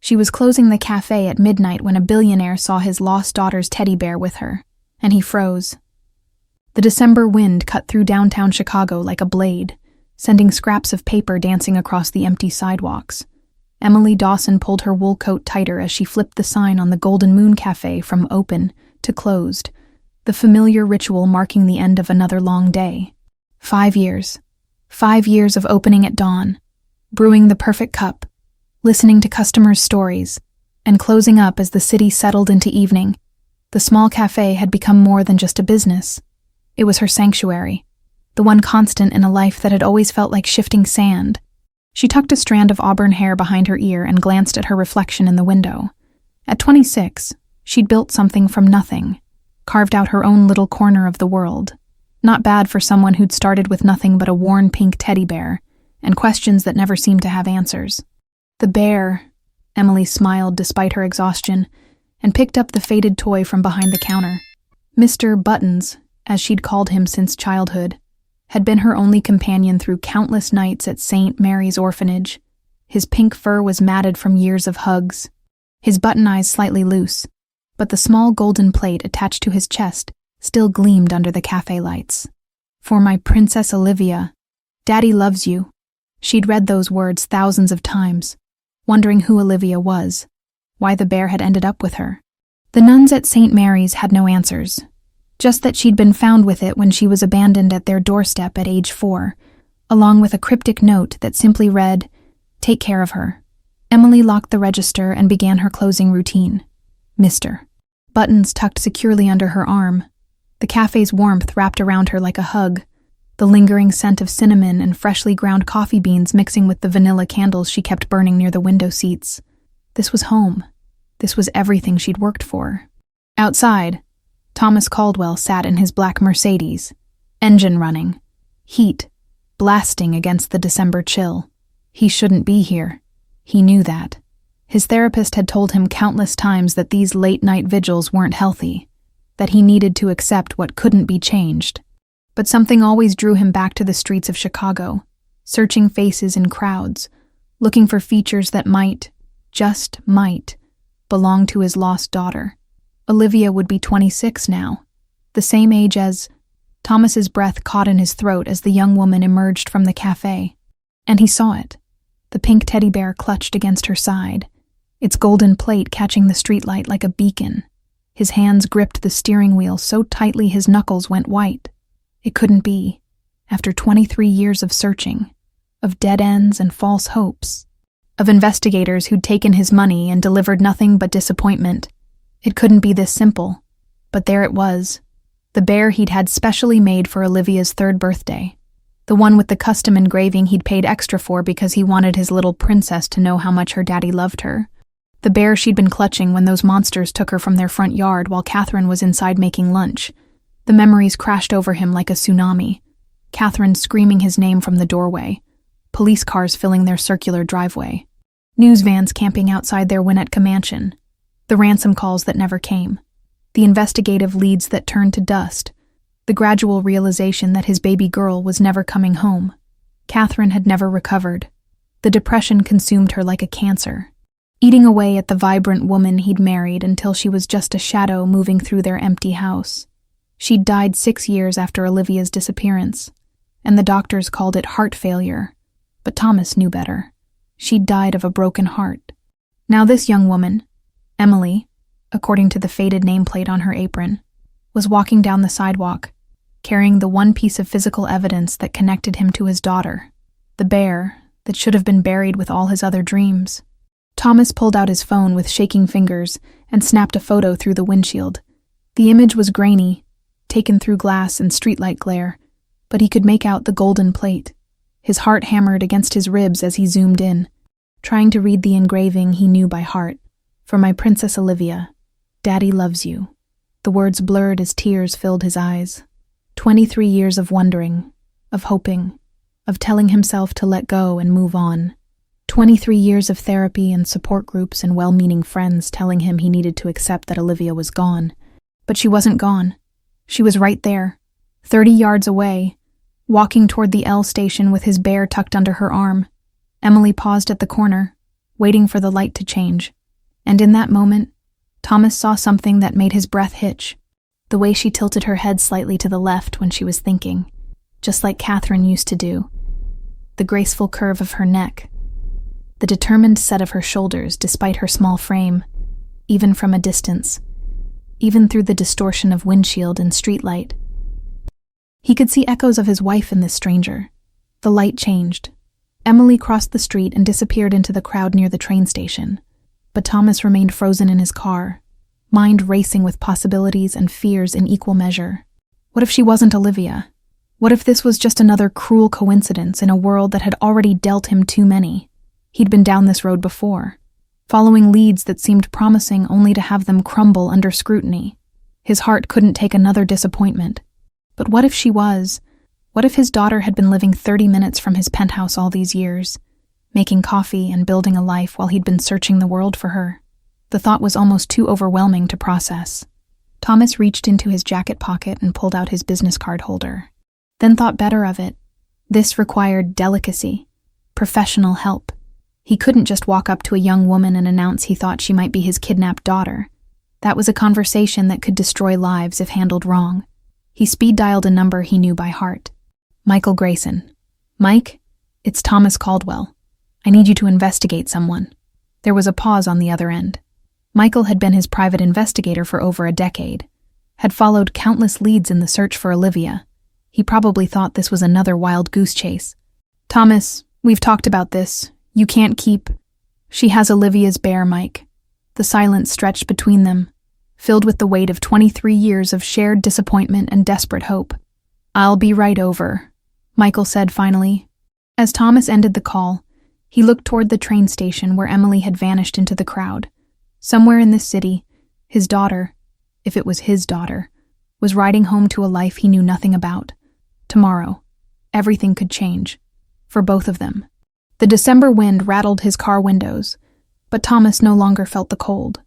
She was closing the cafe at midnight when a billionaire saw his lost daughter's teddy bear with her, and he froze. The December wind cut through downtown Chicago like a blade, sending scraps of paper dancing across the empty sidewalks. Emily Dawson pulled her wool coat tighter as she flipped the sign on the Golden Moon Café from open to closed, the familiar ritual marking the end of another long day. 5 years. 5 years of opening at dawn, brewing the perfect cup, listening to customers' stories, and closing up as the city settled into evening. The small cafe had become more than just a business. It was her sanctuary, the one constant in a life that had always felt like shifting sand. She tucked a strand of auburn hair behind her ear and glanced at her reflection in the window. At 26, she'd built something from nothing, carved out her own little corner of the world. Not bad for someone who'd started with nothing but a worn pink teddy bear and questions that never seemed to have answers. The bear, Emily smiled despite her exhaustion, and picked up the faded toy from behind the counter. Mr. Buttons, as she'd called him since childhood, had been her only companion through countless nights at St. Mary's orphanage. His pink fur was matted from years of hugs, his button eyes slightly loose, but the small golden plate attached to his chest still gleamed under the cafe lights. "For my Princess Olivia, Daddy loves you." She'd read those words thousands of times, wondering who Olivia was, why the bear had ended up with her. The nuns at St. Mary's had no answers, just that she'd been found with it when she was abandoned at their doorstep at age 4, along with a cryptic note that simply read, "Take care of her." Emily locked the register and began her closing routine. Mr. Buttons tucked securely under her arm, the cafe's warmth wrapped around her like a hug, the lingering scent of cinnamon and freshly ground coffee beans mixing with the vanilla candles she kept burning near the window seats. This was home. This was everything she'd worked for. Outside, Thomas Caldwell sat in his black Mercedes, engine running, heat blasting against the December chill. He shouldn't be here. He knew that. His therapist had told him countless times that these late-night vigils weren't healthy, that he needed to accept what couldn't be changed. But something always drew him back to the streets of Chicago, searching faces in crowds, looking for features that might, just might, belong to his lost daughter. Olivia would be 26 now, the same age as... Thomas's breath caught in his throat as the young woman emerged from the cafe. And he saw it, the pink teddy bear clutched against her side, its golden plate catching the streetlight like a beacon. His hands gripped the steering wheel so tightly his knuckles went white. It couldn't be. After 23 years of searching, of dead ends and false hopes, of investigators who'd taken his money and delivered nothing but disappointment, it couldn't be this simple. But there it was, the bear he'd had specially made for Olivia's 3rd birthday, the one with the custom engraving he'd paid extra for because he wanted his little princess to know how much her daddy loved her. The bear she'd been clutching when those monsters took her from their front yard while Catherine was inside making lunch. The memories crashed over him like a tsunami. Catherine screaming his name from the doorway, police cars filling their circular driveway, news vans camping outside their Winnetka mansion, the ransom calls that never came, the investigative leads that turned to dust, the gradual realization that his baby girl was never coming home. Catherine had never recovered. The depression consumed her like a cancer, eating away at the vibrant woman he'd married until she was just a shadow moving through their empty house. She'd died 6 years after Olivia's disappearance, and the doctors called it heart failure, but Thomas knew better. She'd died of a broken heart. Now this young woman, Emily, according to the faded nameplate on her apron, was walking down the sidewalk, carrying the one piece of physical evidence that connected him to his daughter, the bear that should have been buried with all his other dreams. Thomas pulled out his phone with shaking fingers and snapped a photo through the windshield. The image was grainy, taken through glass and streetlight glare, but he could make out the golden plate. His heart hammered against his ribs as he zoomed in, trying to read the engraving he knew by heart. "For my Princess Olivia, Daddy loves you." The words blurred as tears filled his eyes. 23 years of wondering, of hoping, of telling himself to let go and move on. 23 years of therapy and support groups and well-meaning friends telling him he needed to accept that Olivia was gone. But she wasn't gone. She was right there, 30 yards away, walking toward the L station with his bear tucked under her arm. Emily paused at the corner, waiting for the light to change. And in that moment, Thomas saw something that made his breath hitch. The way she tilted her head slightly to the left when she was thinking, just like Catherine used to do. The graceful curve of her neck. The determined set of her shoulders despite her small frame, even from a distance. Even through the distortion of windshield and streetlight. He could see echoes of his wife in this stranger. The light changed. Emily crossed the street and disappeared into the crowd near the train station. But Thomas remained frozen in his car, mind racing with possibilities and fears in equal measure. What if she wasn't Olivia? What if this was just another cruel coincidence in a world that had already dealt him too many? He'd been down this road before, following leads that seemed promising only to have them crumble under scrutiny. His heart couldn't take another disappointment. But what if she was? What if his daughter had been living 30 minutes from his penthouse all these years, making coffee and building a life while he'd been searching the world for her? The thought was almost too overwhelming to process. Thomas reached into his jacket pocket and pulled out his business card holder, then thought better of it. This required delicacy, professional help. He couldn't just walk up to a young woman and announce he thought she might be his kidnapped daughter. That was a conversation that could destroy lives if handled wrong. He speed-dialed a number he knew by heart. Michael Grayson. Mike, it's Thomas Caldwell. I need you to investigate someone. There was a pause on the other end. Michael had been his private investigator for over a decade, had followed countless leads in the search for Olivia. He probably thought this was another wild goose chase. Thomas, we've talked about this. You can't keep... She has Olivia's bear, Mike. The silence stretched between them, filled with the weight of 23 years of shared disappointment and desperate hope. I'll be right over, Michael said finally. As Thomas ended the call, he looked toward the train station where Emily had vanished into the crowd. Somewhere in this city, his daughter, if it was his daughter, was riding home to a life he knew nothing about. Tomorrow, everything could change. For both of them. The December wind rattled his car windows, but Thomas no longer felt the cold.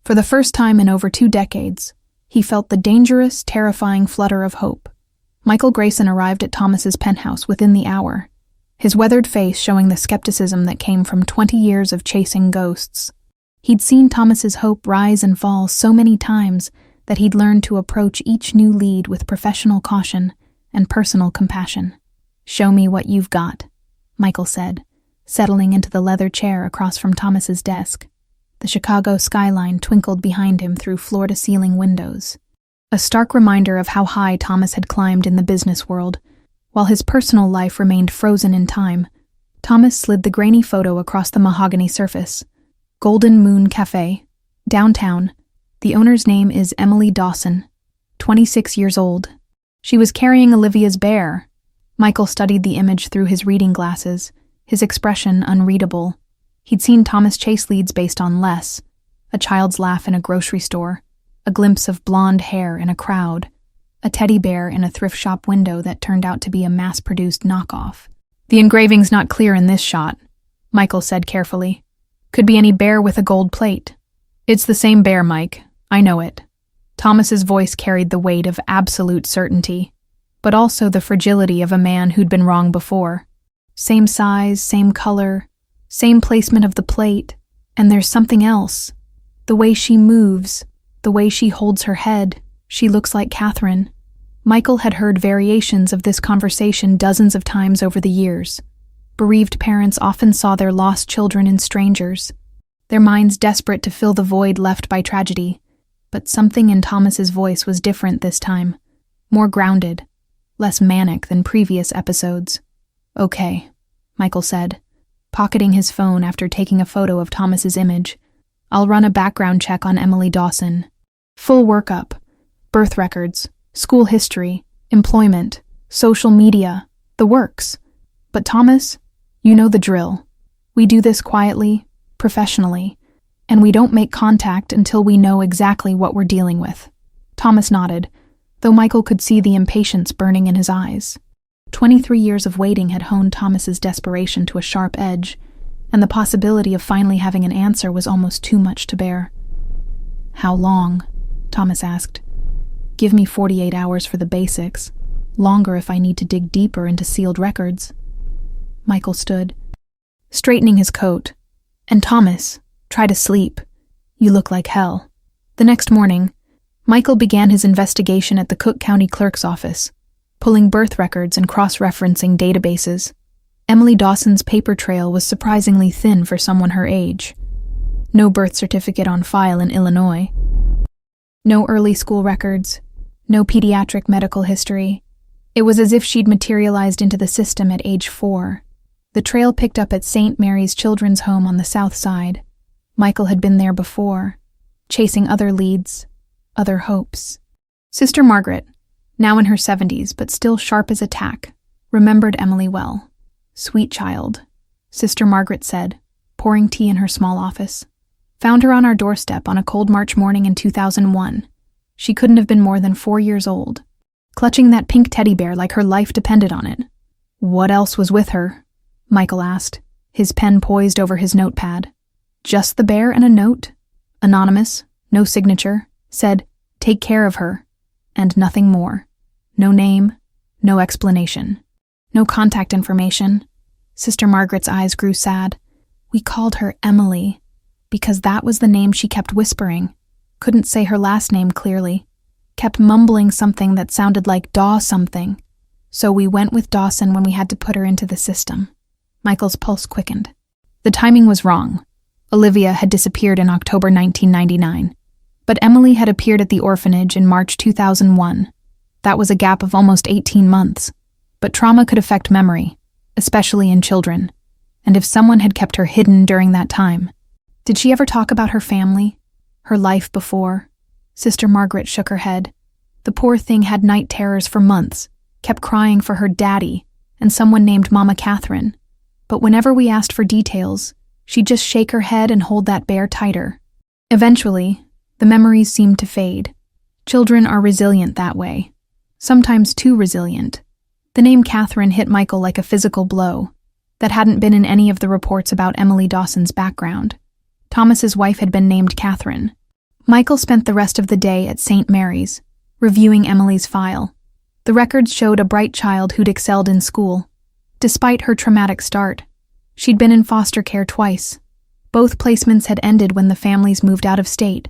For the first time in over 2 decades, he felt the dangerous, terrifying flutter of hope. Michael Grayson arrived at Thomas's penthouse within the hour, his weathered face showing the skepticism that came from 20 years of chasing ghosts. He'd seen Thomas's hope rise and fall so many times that he'd learned to approach each new lead with professional caution and personal compassion. Show me what you've got, Michael said, settling into the leather chair across from Thomas's desk. The Chicago skyline twinkled behind him through floor-to-ceiling windows. A stark reminder of how high Thomas had climbed in the business world. While his personal life remained frozen in time, Thomas slid the grainy photo across the mahogany surface. Golden Moon Café, downtown. The owner's name is Emily Dawson, 26 years old. She was carrying Olivia's bear. Michael studied the image through his reading glasses, his expression unreadable. He'd seen Thomas chase leads based on less: a child's laugh in a grocery store, a glimpse of blonde hair in a crowd, a teddy bear in a thrift shop window that turned out to be a mass-produced knockoff. The engraving's not clear in this shot, Michael said carefully. Could be any bear with a gold plate. It's the same bear, Mike. I know it. Thomas's voice carried the weight of absolute certainty, but also the fragility of a man who'd been wrong before. Same size, same color, same placement of the plate, and there's something else. The way she moves, the way she holds her head, she looks like Catherine. Michael had heard variations of this conversation dozens of times over the years. Bereaved parents often saw their lost children in strangers, their minds desperate to fill the void left by tragedy. But something in Thomas's voice was different this time, more grounded, less manic than previous episodes. Okay, Michael said, pocketing his phone after taking a photo of Thomas's image. I'll run a background check on Emily Dawson. Full workup, birth records, school history, employment, social media, the works. But Thomas, you know the drill. We do this quietly, professionally, and we don't make contact until we know exactly what we're dealing with. Thomas nodded, though Michael could see the impatience burning in his eyes. 23 years of waiting had honed Thomas's desperation to a sharp edge, and the possibility of finally having an answer was almost too much to bear. How long? Thomas asked. Give me 48 hours for the basics, longer if I need to dig deeper into sealed records. Michael stood, straightening his coat, And Thomas, try to sleep. You look like hell. The next morning, Michael began his investigation at the Cook County Clerk's office, pulling birth records and cross-referencing databases. Emily Dawson's paper trail was surprisingly thin for someone her age. No birth certificate on file in Illinois. No early school records. No pediatric medical history. It was as if she'd materialized into the system at age 4. The trail picked up at St. Mary's Children's Home on the south side. Michael had been there before, chasing other leads, other hopes. Sister Margaret, now in her 70s but still sharp as a tack, remembered Emily well. Sweet child, Sister Margaret said, pouring tea in her small office. Found her on our doorstep on a cold March morning in 2001. She couldn't have been more than 4 years old, clutching that pink teddy bear like her life depended on it. What else was with her? Michael asked, his pen poised over his notepad. Just the bear and a note, anonymous, no signature, said, "Take care of her," and nothing more. No name, no explanation, no contact information. Sister Margaret's eyes grew sad. We called her Emily, because that was the name she kept whispering. Couldn't say her last name clearly. Kept mumbling something that sounded like Daw something. So we went with Dawson when we had to put her into the system. Michael's pulse quickened. The timing was wrong. Olivia had disappeared in October 1999, but Emily had appeared at the orphanage in March 2001. That was a gap of almost 18 months. But trauma could affect memory, especially in children. And if someone had kept her hidden during that time. Did she ever talk about her family? Her life before? Sister Margaret shook her head. The poor thing had night terrors for months, kept crying for her daddy and someone named Mama Catherine. But whenever we asked for details, she'd just shake her head and hold that bear tighter. Eventually, the memories seemed to fade. Children are resilient that way. Sometimes too resilient. The name Catherine hit Michael like a physical blow that hadn't been in any of the reports about Emily Dawson's background. Thomas's wife had been named Catherine. Michael spent the rest of the day at St. Mary's, reviewing Emily's file. The records showed a bright child who'd excelled in school. Despite her traumatic start, she'd been in foster care twice. Both placements had ended when the families moved out of state.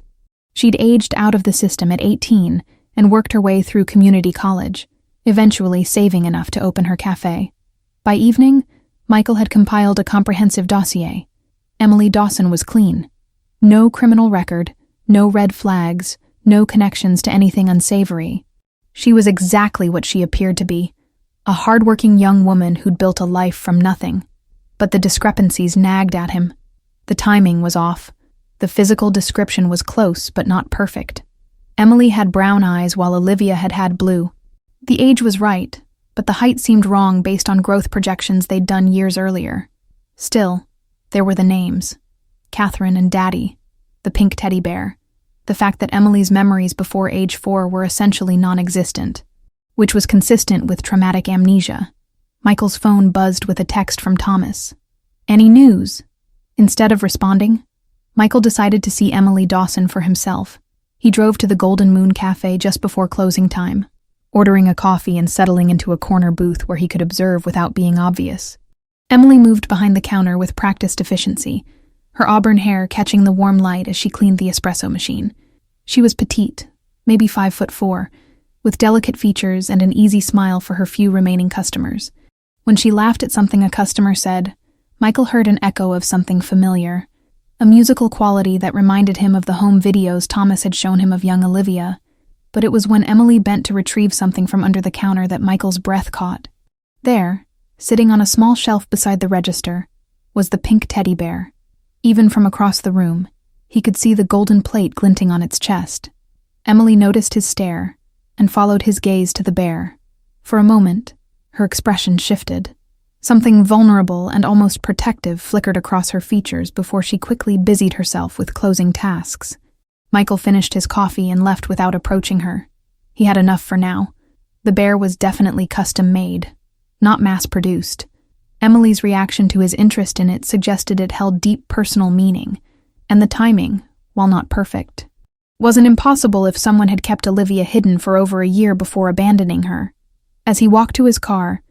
She'd aged out of the system at 18 and worked her way through community college, eventually saving enough to open her cafe. By evening, Michael had compiled a comprehensive dossier. Emily Dawson was clean. No criminal record, no red flags, no connections to anything unsavory. She was exactly what she appeared to be, a hardworking young woman who'd built a life from nothing. But the discrepancies nagged at him. The timing was off. The physical description was close but not perfect. Emily had brown eyes while Olivia had blue. The age was right, but the height seemed wrong based on growth projections they'd done years earlier. Still, there were the names. Catherine and Daddy, the pink teddy bear, the fact that Emily's memories before age 4 were essentially non-existent, which was consistent with traumatic amnesia. Michael's phone buzzed with a text from Thomas. Any news? Instead of responding, Michael decided to see Emily Dawson for himself. He drove to the Golden Moon Café just before closing time, ordering a coffee and settling into a corner booth where he could observe without being obvious. Emily moved behind the counter with practiced efficiency, her auburn hair catching the warm light as she cleaned the espresso machine. She was petite, maybe 5'4", with delicate features and an easy smile for her few remaining customers. When she laughed at something a customer said, Michael heard an echo of something familiar, a musical quality that reminded him of the home videos Thomas had shown him of young Olivia. But it was when Emily bent to retrieve something from under the counter that Michael's breath caught. There, sitting on a small shelf beside the register, was the pink teddy bear. Even from across the room, he could see the golden plate glinting on its chest. Emily noticed his stare and followed his gaze to the bear. For a moment, her expression shifted. Something vulnerable and almost protective flickered across her features before she quickly busied herself with closing tasks. Michael finished his coffee and left without approaching her. He had enough for now. The bear was definitely custom-made, not mass-produced. Emily's reaction to his interest in it suggested it held deep personal meaning, and the timing, while not perfect, wasn't impossible if someone had kept Olivia hidden for over a year before abandoning her. As he walked to his car,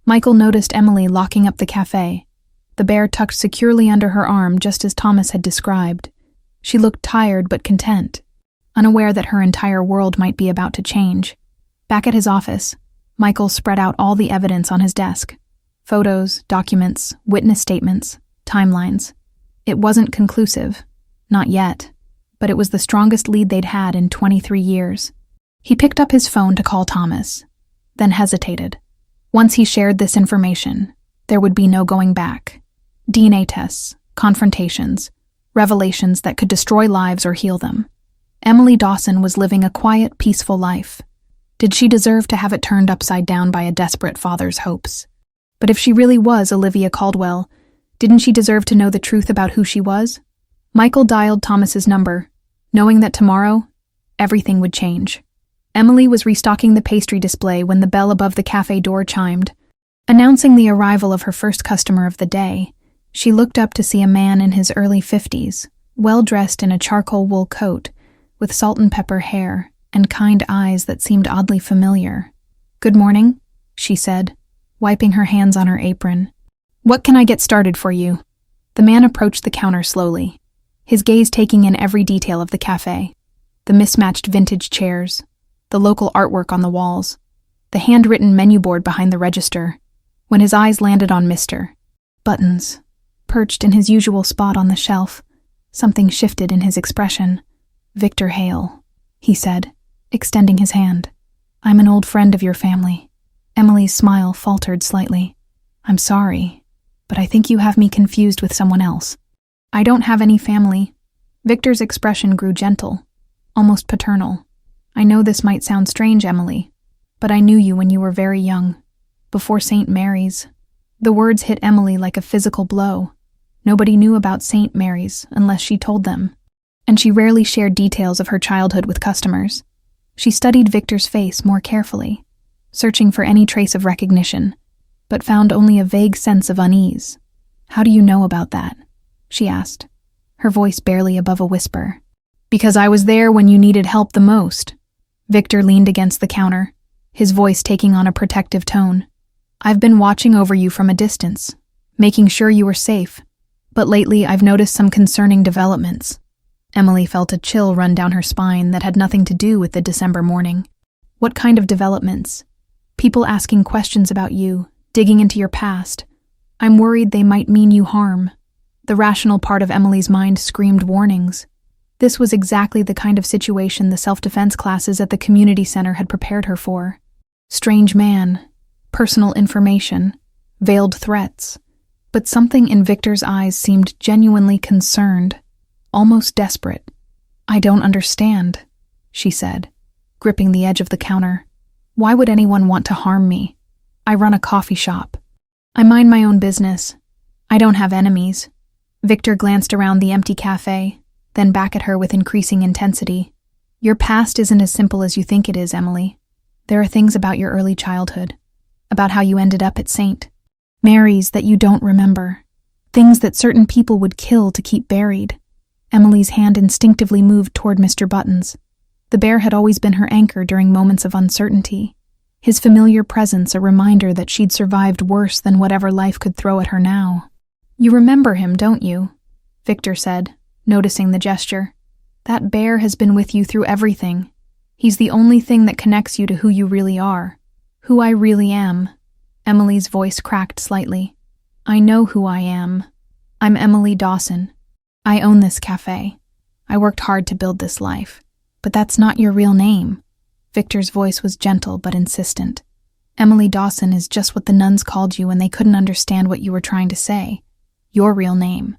Michael noticed Emily locking up the cafe. the bear tucked securely under her arm just as Thomas had described. She looked tired but content, unaware that her entire world might be about to change. Back at his office, Michael spread out all the evidence on his desk. Photos, documents, witness statements, timelines. It wasn't conclusive. Not yet. But it was the strongest lead they'd had in 23 years. He picked up his phone to call Thomas, then hesitated. Once he shared this information, there would be no going back. DNA tests, confrontations, revelations that could destroy lives or heal them. Emily Dawson was living a quiet, peaceful life. Did she deserve to have it turned upside down by a desperate father's hopes? But if she really was Olivia Caldwell, didn't she deserve to know the truth about who she was? Michael dialed Thomas's number, knowing that tomorrow, everything would change. Emily was restocking the pastry display when the bell above the cafe door chimed, announcing the arrival of her first customer of the day. She looked up to see a man in his early 50s, well-dressed in a charcoal wool coat, with salt and pepper hair and kind eyes that seemed oddly familiar. "Good morning," she said, wiping her hands on her apron. "What can I get started for you?" The man approached the counter slowly, his gaze taking in every detail of the cafe. The mismatched vintage chairs, the local artwork on the walls, the handwritten menu board behind the register. When his eyes landed on Mr. Buttons, perched in his usual spot on the shelf, something shifted in his expression. "Victor Hale," he said, extending his hand. "I'm an old friend of your family." Emily's smile faltered slightly. "I'm sorry, but I think you have me confused with someone else." "I don't have any family." Victor's expression grew gentle, almost paternal. "I know this might sound strange, Emily, but I knew you when you were very young, before St. Mary's." The words hit Emily like a physical blow. Nobody knew about St. Mary's unless she told them, and she rarely shared details of her childhood with customers. She studied Victor's face more carefully, searching for any trace of recognition, but found only a vague sense of unease. "How do you know about that?" she asked, her voice barely above a whisper. "Because I was there when you needed help the most." Victor leaned against the counter, his voice taking on a protective tone. "I've been watching over you from a distance, making sure you were safe, but lately I've noticed some concerning developments." Emily felt a chill run down her spine that had nothing to do with the December morning. "What kind of developments?" "People asking questions about you, digging into your past. I'm worried they might mean you harm." The rational part of Emily's mind screamed warnings. This was exactly the kind of situation the self-defense classes at the community center had prepared her for. Strange man, personal information, veiled threats. But something in Victor's eyes seemed genuinely concerned, almost desperate. "I don't understand," she said, gripping the edge of the counter. "Why would anyone want to harm me? I run a coffee shop. I mind my own business. I don't have enemies." Victor glanced around the empty cafe, then back at her with increasing intensity. "Your past isn't as simple as you think it is, Emily. There are things about your early childhood, about how you ended up at St. Mary's that you don't remember, things that certain people would kill to keep buried." Emily's hand instinctively moved toward Mr. Buttons. The bear had always been her anchor during moments of uncertainty, his familiar presence a reminder that she'd survived worse than whatever life could throw at her now. "You remember him, don't you?" Victor said, noticing the gesture. "That bear has been with you through everything. He's the only thing that connects you to who you really are, who I really am." Emily's voice cracked slightly. "I know who I am. I'm Emily Dawson. I own this cafe. I worked hard to build this life. But that's not your real name." Victor's voice was gentle but insistent. "Emily Dawson is just what the nuns called you when they couldn't understand what you were trying to say. Your real name.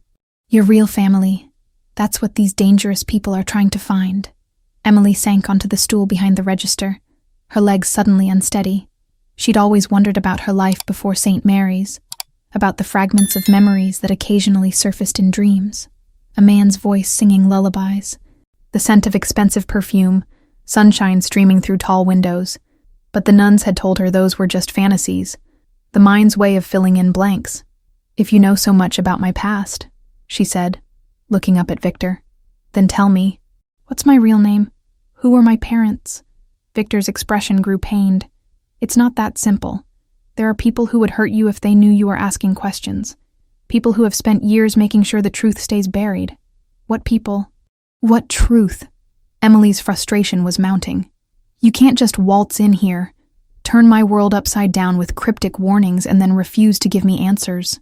Your real family. That's what these dangerous people are trying to find." Emily sank onto the stool behind the register, her legs suddenly unsteady. She'd always wondered about her life before St. Mary's, about the fragments of memories that occasionally surfaced in dreams. A man's voice singing lullabies, the scent of expensive perfume, sunshine streaming through tall windows. But the nuns had told her those were just fantasies, the mind's way of filling in blanks. "If you know so much about my past," she said, looking up at Victor, "then tell me, what's my real name? Who were my parents?" Victor's expression grew pained. "It's not that simple. There are people who would hurt you if they knew you were asking questions. People who have spent years making sure the truth stays buried. What people? What truth? Emily's frustration was mounting. You can't just waltz in here, turn my world upside down with cryptic warnings and then refuse to give me answers.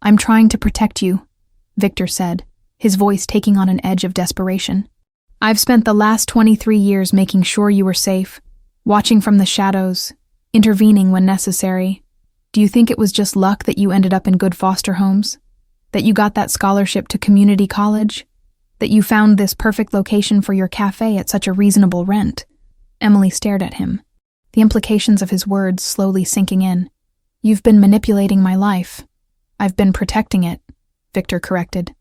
I'm trying to protect you, Victor said, his voice taking on an edge of desperation. I've spent the last 23 years making sure you were safe, watching from the shadows, intervening when necessary. Do you think it was just luck that you ended up in good foster homes? That you got that scholarship to community college? That you found this perfect location for your cafe at such a reasonable rent? Emily stared at him, the implications of his words slowly sinking in. You've been manipulating my life. I've been protecting it, Victor corrected.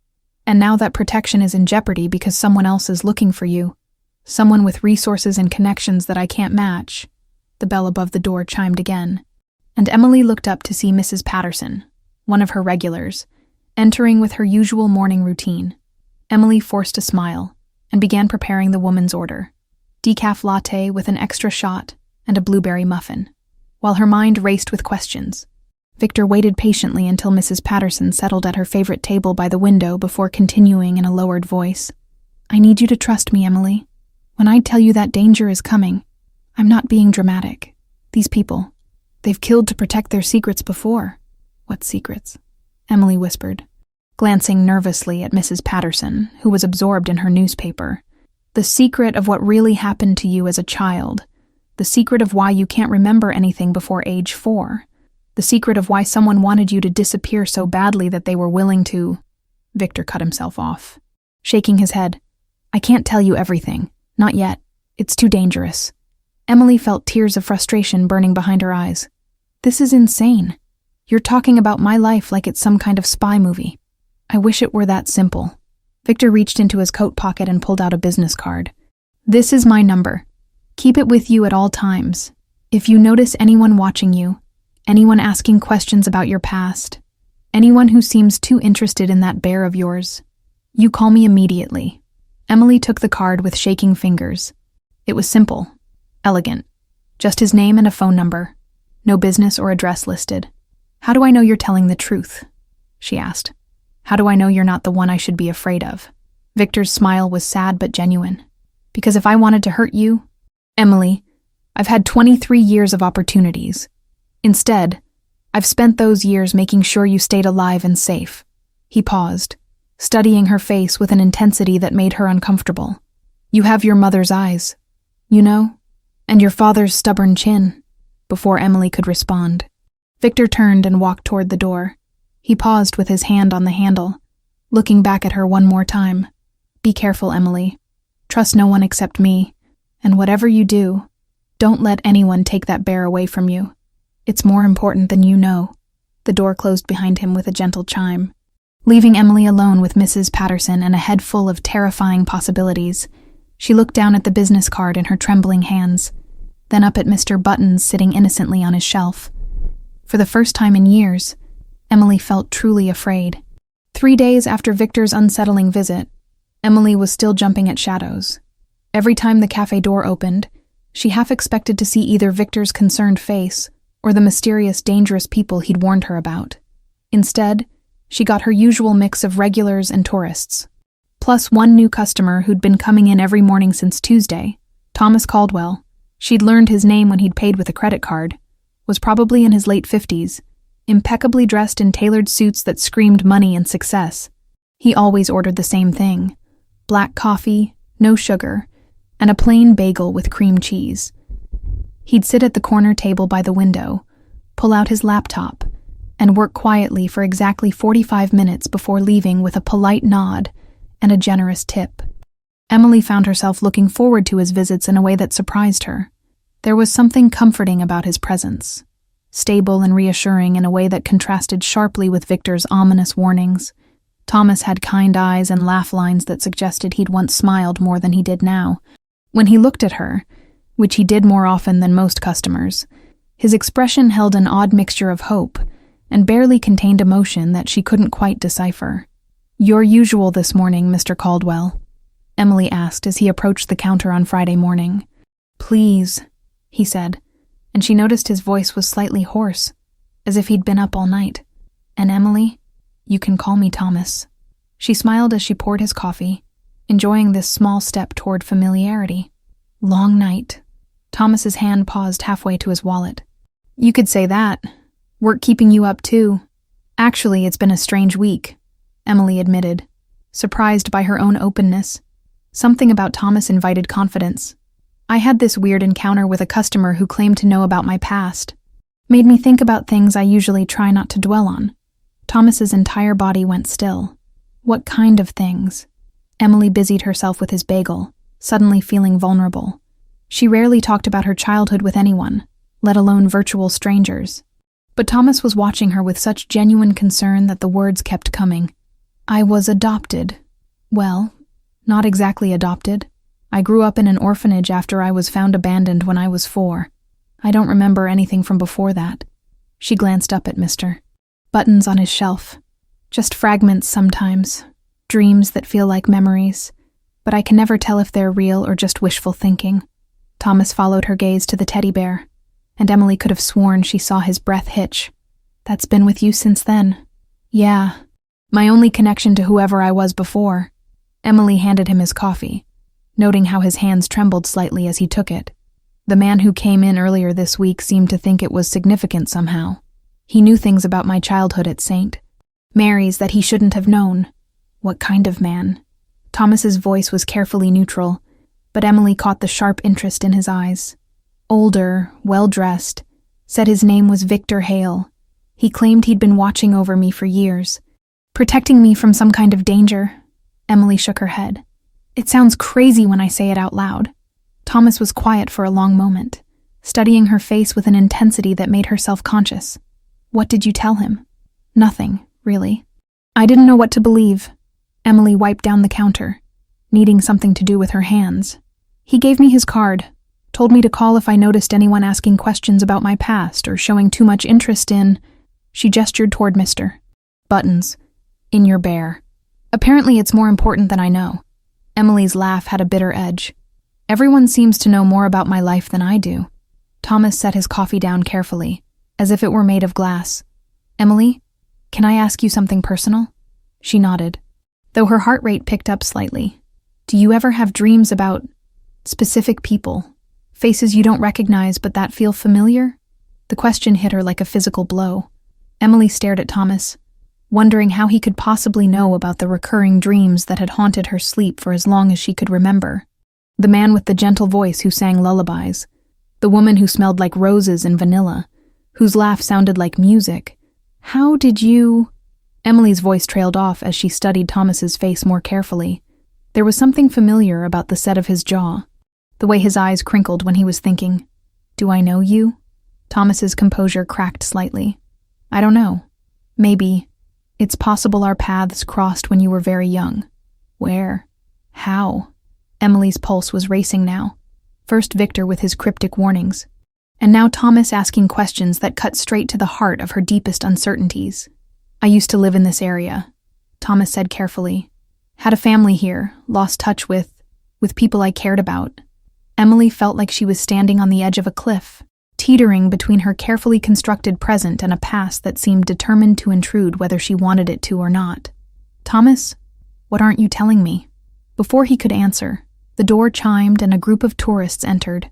And now that protection is in jeopardy because someone else is looking for you. Someone with resources and connections that I can't match. The bell above the door chimed again, and Emily looked up to see Mrs. Patterson, one of her regulars, entering with her usual morning routine. Emily forced a smile and began preparing the woman's order. Decaf latte with an extra shot and a blueberry muffin. While her mind raced with questions, Victor waited patiently until Mrs. Patterson settled at her favorite table by the window before continuing in a lowered voice. I need you to trust me, Emily. When I tell you that danger is coming, I'm not being dramatic. These people, they've killed to protect their secrets before. What secrets? Emily whispered, glancing nervously at Mrs. Patterson, who was absorbed in her newspaper. The secret of what really happened to you as a child. The secret of why you can't remember anything before age 4. The secret of why someone wanted you to disappear so badly that they were willing to... Victor cut himself off, shaking his head. I can't tell you everything. Not yet. It's too dangerous. Emily felt tears of frustration burning behind her eyes. This is insane. You're talking about my life like it's some kind of spy movie. I wish it were that simple. Victor reached into his coat pocket and pulled out a business card. This is my number. Keep it with you at all times. If you notice anyone watching you, anyone asking questions about your past, anyone who seems too interested in that bear of yours, you call me immediately. Emily took the card with shaking fingers. It was simple, elegant. Just his name and a phone number. No business or address listed. How do I know you're telling the truth? She asked. How do I know you're not the one I should be afraid of? Victor's smile was sad but genuine. Because if I wanted to hurt you, Emily, I've had 23 years of opportunities. Instead, I've spent those years making sure you stayed alive and safe. He paused, studying her face with an intensity that made her uncomfortable. You have your mother's eyes, you know, and your father's stubborn chin. Before Emily could respond, Victor turned and walked toward the door. He paused with his hand on the handle, looking back at her one more time. Be careful, Emily. Trust no one except me, and whatever you do, don't let anyone take that bear away from you. It's more important than you know. The door closed behind him with a gentle chime, leaving Emily alone with Mrs. Patterson and a head full of terrifying possibilities. She looked down at the business card in her trembling hands, then up at Mr. Buttons sitting innocently on his shelf. For the first time in years, Emily felt truly afraid. 3 days after Victor's unsettling visit, Emily was still jumping at shadows. Every time the cafe door opened, she half expected to see either Victor's concerned face or the mysterious, dangerous people he'd warned her about. Instead, she got her usual mix of regulars and tourists, plus one new customer who'd been coming in every morning since Tuesday, Thomas Caldwell. She'd learned his name when he'd paid with a credit card, was probably in his late 50s, impeccably dressed in tailored suits that screamed money and success. He always ordered the same thing: black coffee, no sugar, and a plain bagel with cream cheese. He'd sit at the corner table by the window, pull out his laptop, and work quietly for exactly 45 minutes before leaving with a polite nod and a generous tip. Emily found herself looking forward to his visits in a way that surprised her. There was something comforting about his presence, stable and reassuring in a way that contrasted sharply with Victor's ominous warnings. Thomas had kind eyes and laugh lines that suggested he'd once smiled more than he did now. When he looked at her, which he did more often than most customers, his expression held an odd mixture of hope and barely contained emotion that she couldn't quite decipher. "Your usual this morning, Mr. Caldwell?" Emily asked as he approached the counter on Friday morning. "Please," he said, and she noticed his voice was slightly hoarse, as if he'd been up all night. "And Emily?" You can call me Thomas. She smiled as she poured his coffee, enjoying this small step toward familiarity. Long night. Thomas's hand paused halfway to his wallet. You could say that. Work keeping you up too. Actually, it's been a strange week, Emily admitted, surprised by her own openness. Something about Thomas invited confidence. I had this weird encounter with a customer who claimed to know about my past. Made me think about things I usually try not to dwell on. Thomas's entire body went still. What kind of things? Emily busied herself with his bagel, suddenly feeling vulnerable. She rarely talked about her childhood with anyone, let alone virtual strangers. But Thomas was watching her with such genuine concern that the words kept coming. I was adopted. Well, not exactly adopted. I grew up in an orphanage after I was found abandoned when I was 4. I don't remember anything from before that. She glanced up at Mr. Buttons on his shelf. Just fragments sometimes. Dreams that feel like memories. But I can never tell if they're real or just wishful thinking. Thomas followed her gaze to the teddy bear, and Emily could have sworn she saw his breath hitch. That's been with you since then? Yeah. My only connection to whoever I was before. Emily handed him his coffee, noting how his hands trembled slightly as he took it. The man who came in earlier this week seemed to think it was significant somehow. He knew things about my childhood at St. Mary's that he shouldn't have known. What kind of man? Thomas's voice was carefully neutral, but Emily caught the sharp interest in his eyes. Older, well-dressed, said his name was Victor Hale. He claimed he'd been watching over me for years, protecting me from some kind of danger. Emily shook her head. It sounds crazy when I say it out loud. Thomas was quiet for a long moment, studying her face with an intensity that made her self-conscious. What did you tell him? Nothing, really. I didn't know what to believe. Emily wiped down the counter, needing something to do with her hands. He gave me his card, told me to call if I noticed anyone asking questions about my past or showing too much interest in... She gestured toward Mr. Buttons. In your bear. Apparently it's more important than I know. Emily's laugh had a bitter edge. Everyone seems to know more about my life than I do. Thomas set his coffee down carefully, as if it were made of glass. Emily, can I ask you something personal? She nodded, though her heart rate picked up slightly. Do you ever have dreams about specific people, faces you don't recognize but that feel familiar? The question hit her like a physical blow. Emily stared at Thomas, wondering how he could possibly know about the recurring dreams that had haunted her sleep for as long as she could remember. The man with the gentle voice who sang lullabies, the woman who smelled like roses and vanilla, whose laugh sounded like music. How did you... Emily's voice trailed off as she studied Thomas's face more carefully. There was something familiar about the set of his jaw, the way his eyes crinkled when he was thinking. Do I know you? Thomas's composure cracked slightly. I don't know. Maybe. It's possible our paths crossed when you were very young. Where? How? Emily's pulse was racing now. First Victor with his cryptic warnings, and now Thomas asking questions that cut straight to the heart of her deepest uncertainties. I used to live in this area, Thomas said carefully. Had a family here, lost touch with people I cared about. Emily felt like she was standing on the edge of a cliff, teetering between her carefully constructed present and a past that seemed determined to intrude whether she wanted it to or not. Thomas, what aren't you telling me? Before he could answer, the door chimed and a group of tourists entered,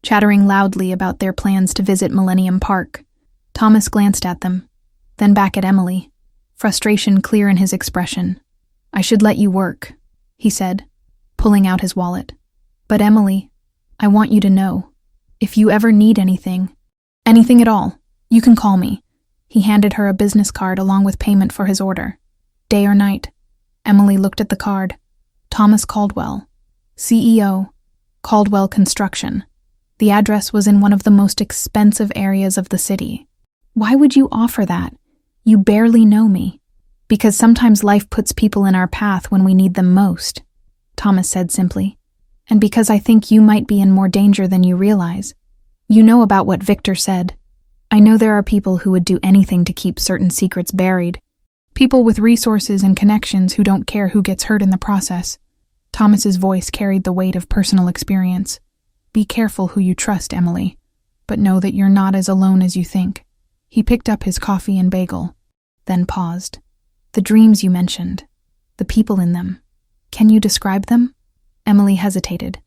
chattering loudly about their plans to visit Millennium Park. Thomas glanced at them, then back at Emily, frustration clear in his expression. I should let you work, he said, pulling out his wallet. But Emily, I want you to know, if you ever need anything at all, you can call me. He handed her a business card along with payment for his order. Day or night. Emily looked at the card. Thomas Caldwell, CEO, Caldwell Construction. The address was in one of the most expensive areas of the city. Why would you offer that? You barely know me. Because sometimes life puts people in our path when we need them most, Thomas said simply. And because I think you might be in more danger than you realize. You know about what Victor said. I know there are people who would do anything to keep certain secrets buried. People with resources and connections who don't care who gets hurt in the process. Thomas's voice carried the weight of personal experience. Be careful who you trust, Emily, but know that you're not as alone as you think. He picked up his coffee and bagel, then paused. The dreams you mentioned, the people in them. Can you describe them? Emily hesitated,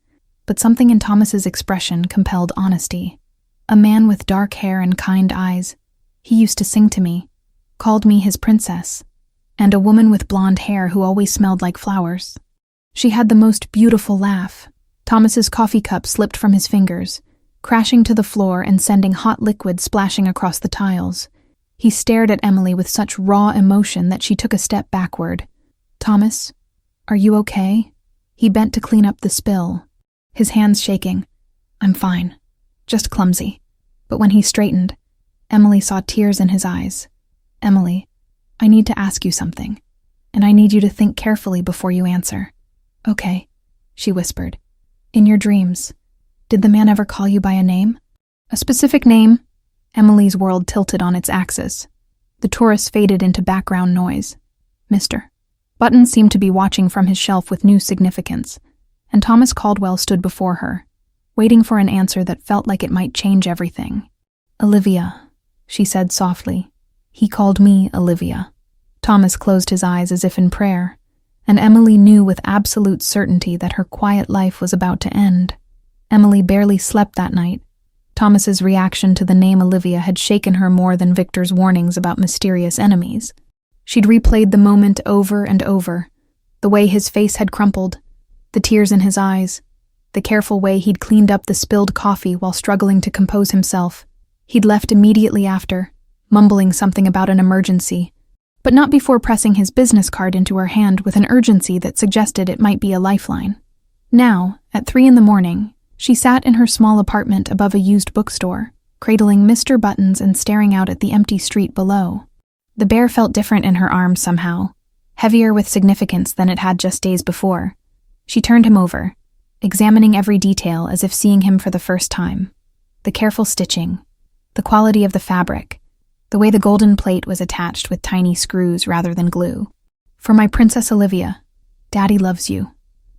but something in Thomas's expression compelled honesty. A man with dark hair and kind eyes. He used to sing to me, called me his princess, and a woman with blonde hair who always smelled like flowers. She had the most beautiful laugh. Thomas's coffee cup slipped from his fingers, crashing to the floor and sending hot liquid splashing across the tiles. He stared at Emily with such raw emotion that she took a step backward. "Thomas, are you okay?" He bent to clean up the spill, his hands shaking. "I'm fine, just clumsy." But when he straightened, Emily saw tears in his eyes. "Emily, I need to ask you something, and I need you to think carefully before you answer." "Okay," she whispered. "In your dreams, did the man ever call you by a name?" "A specific name?" Emily's world tilted on its axis. The tourist faded into background noise. "Mr." Buttons seemed to be watching from his shelf with new significance, and Thomas Caldwell stood before her, waiting for an answer that felt like it might change everything. "Olivia," she said softly. "He called me Olivia." Thomas closed his eyes as if in prayer, and Emily knew with absolute certainty that her quiet life was about to end. Emily barely slept that night. Thomas's reaction to the name Olivia had shaken her more than Victor's warnings about mysterious enemies. She'd replayed the moment over and over, the way his face had crumpled, the tears in his eyes, the careful way he'd cleaned up the spilled coffee while struggling to compose himself. He'd left immediately after, mumbling something about an emergency, but not before pressing his business card into her hand with an urgency that suggested it might be a lifeline. Now, at 3 a.m, she sat in her small apartment above a used bookstore, cradling Mr. Buttons and staring out at the empty street below. The bear felt different in her arms somehow, heavier with significance than it had just days before. She turned him over, examining every detail as if seeing him for the first time. The careful stitching, the quality of the fabric, the way the golden plate was attached with tiny screws rather than glue. "For my Princess Olivia, Daddy loves you."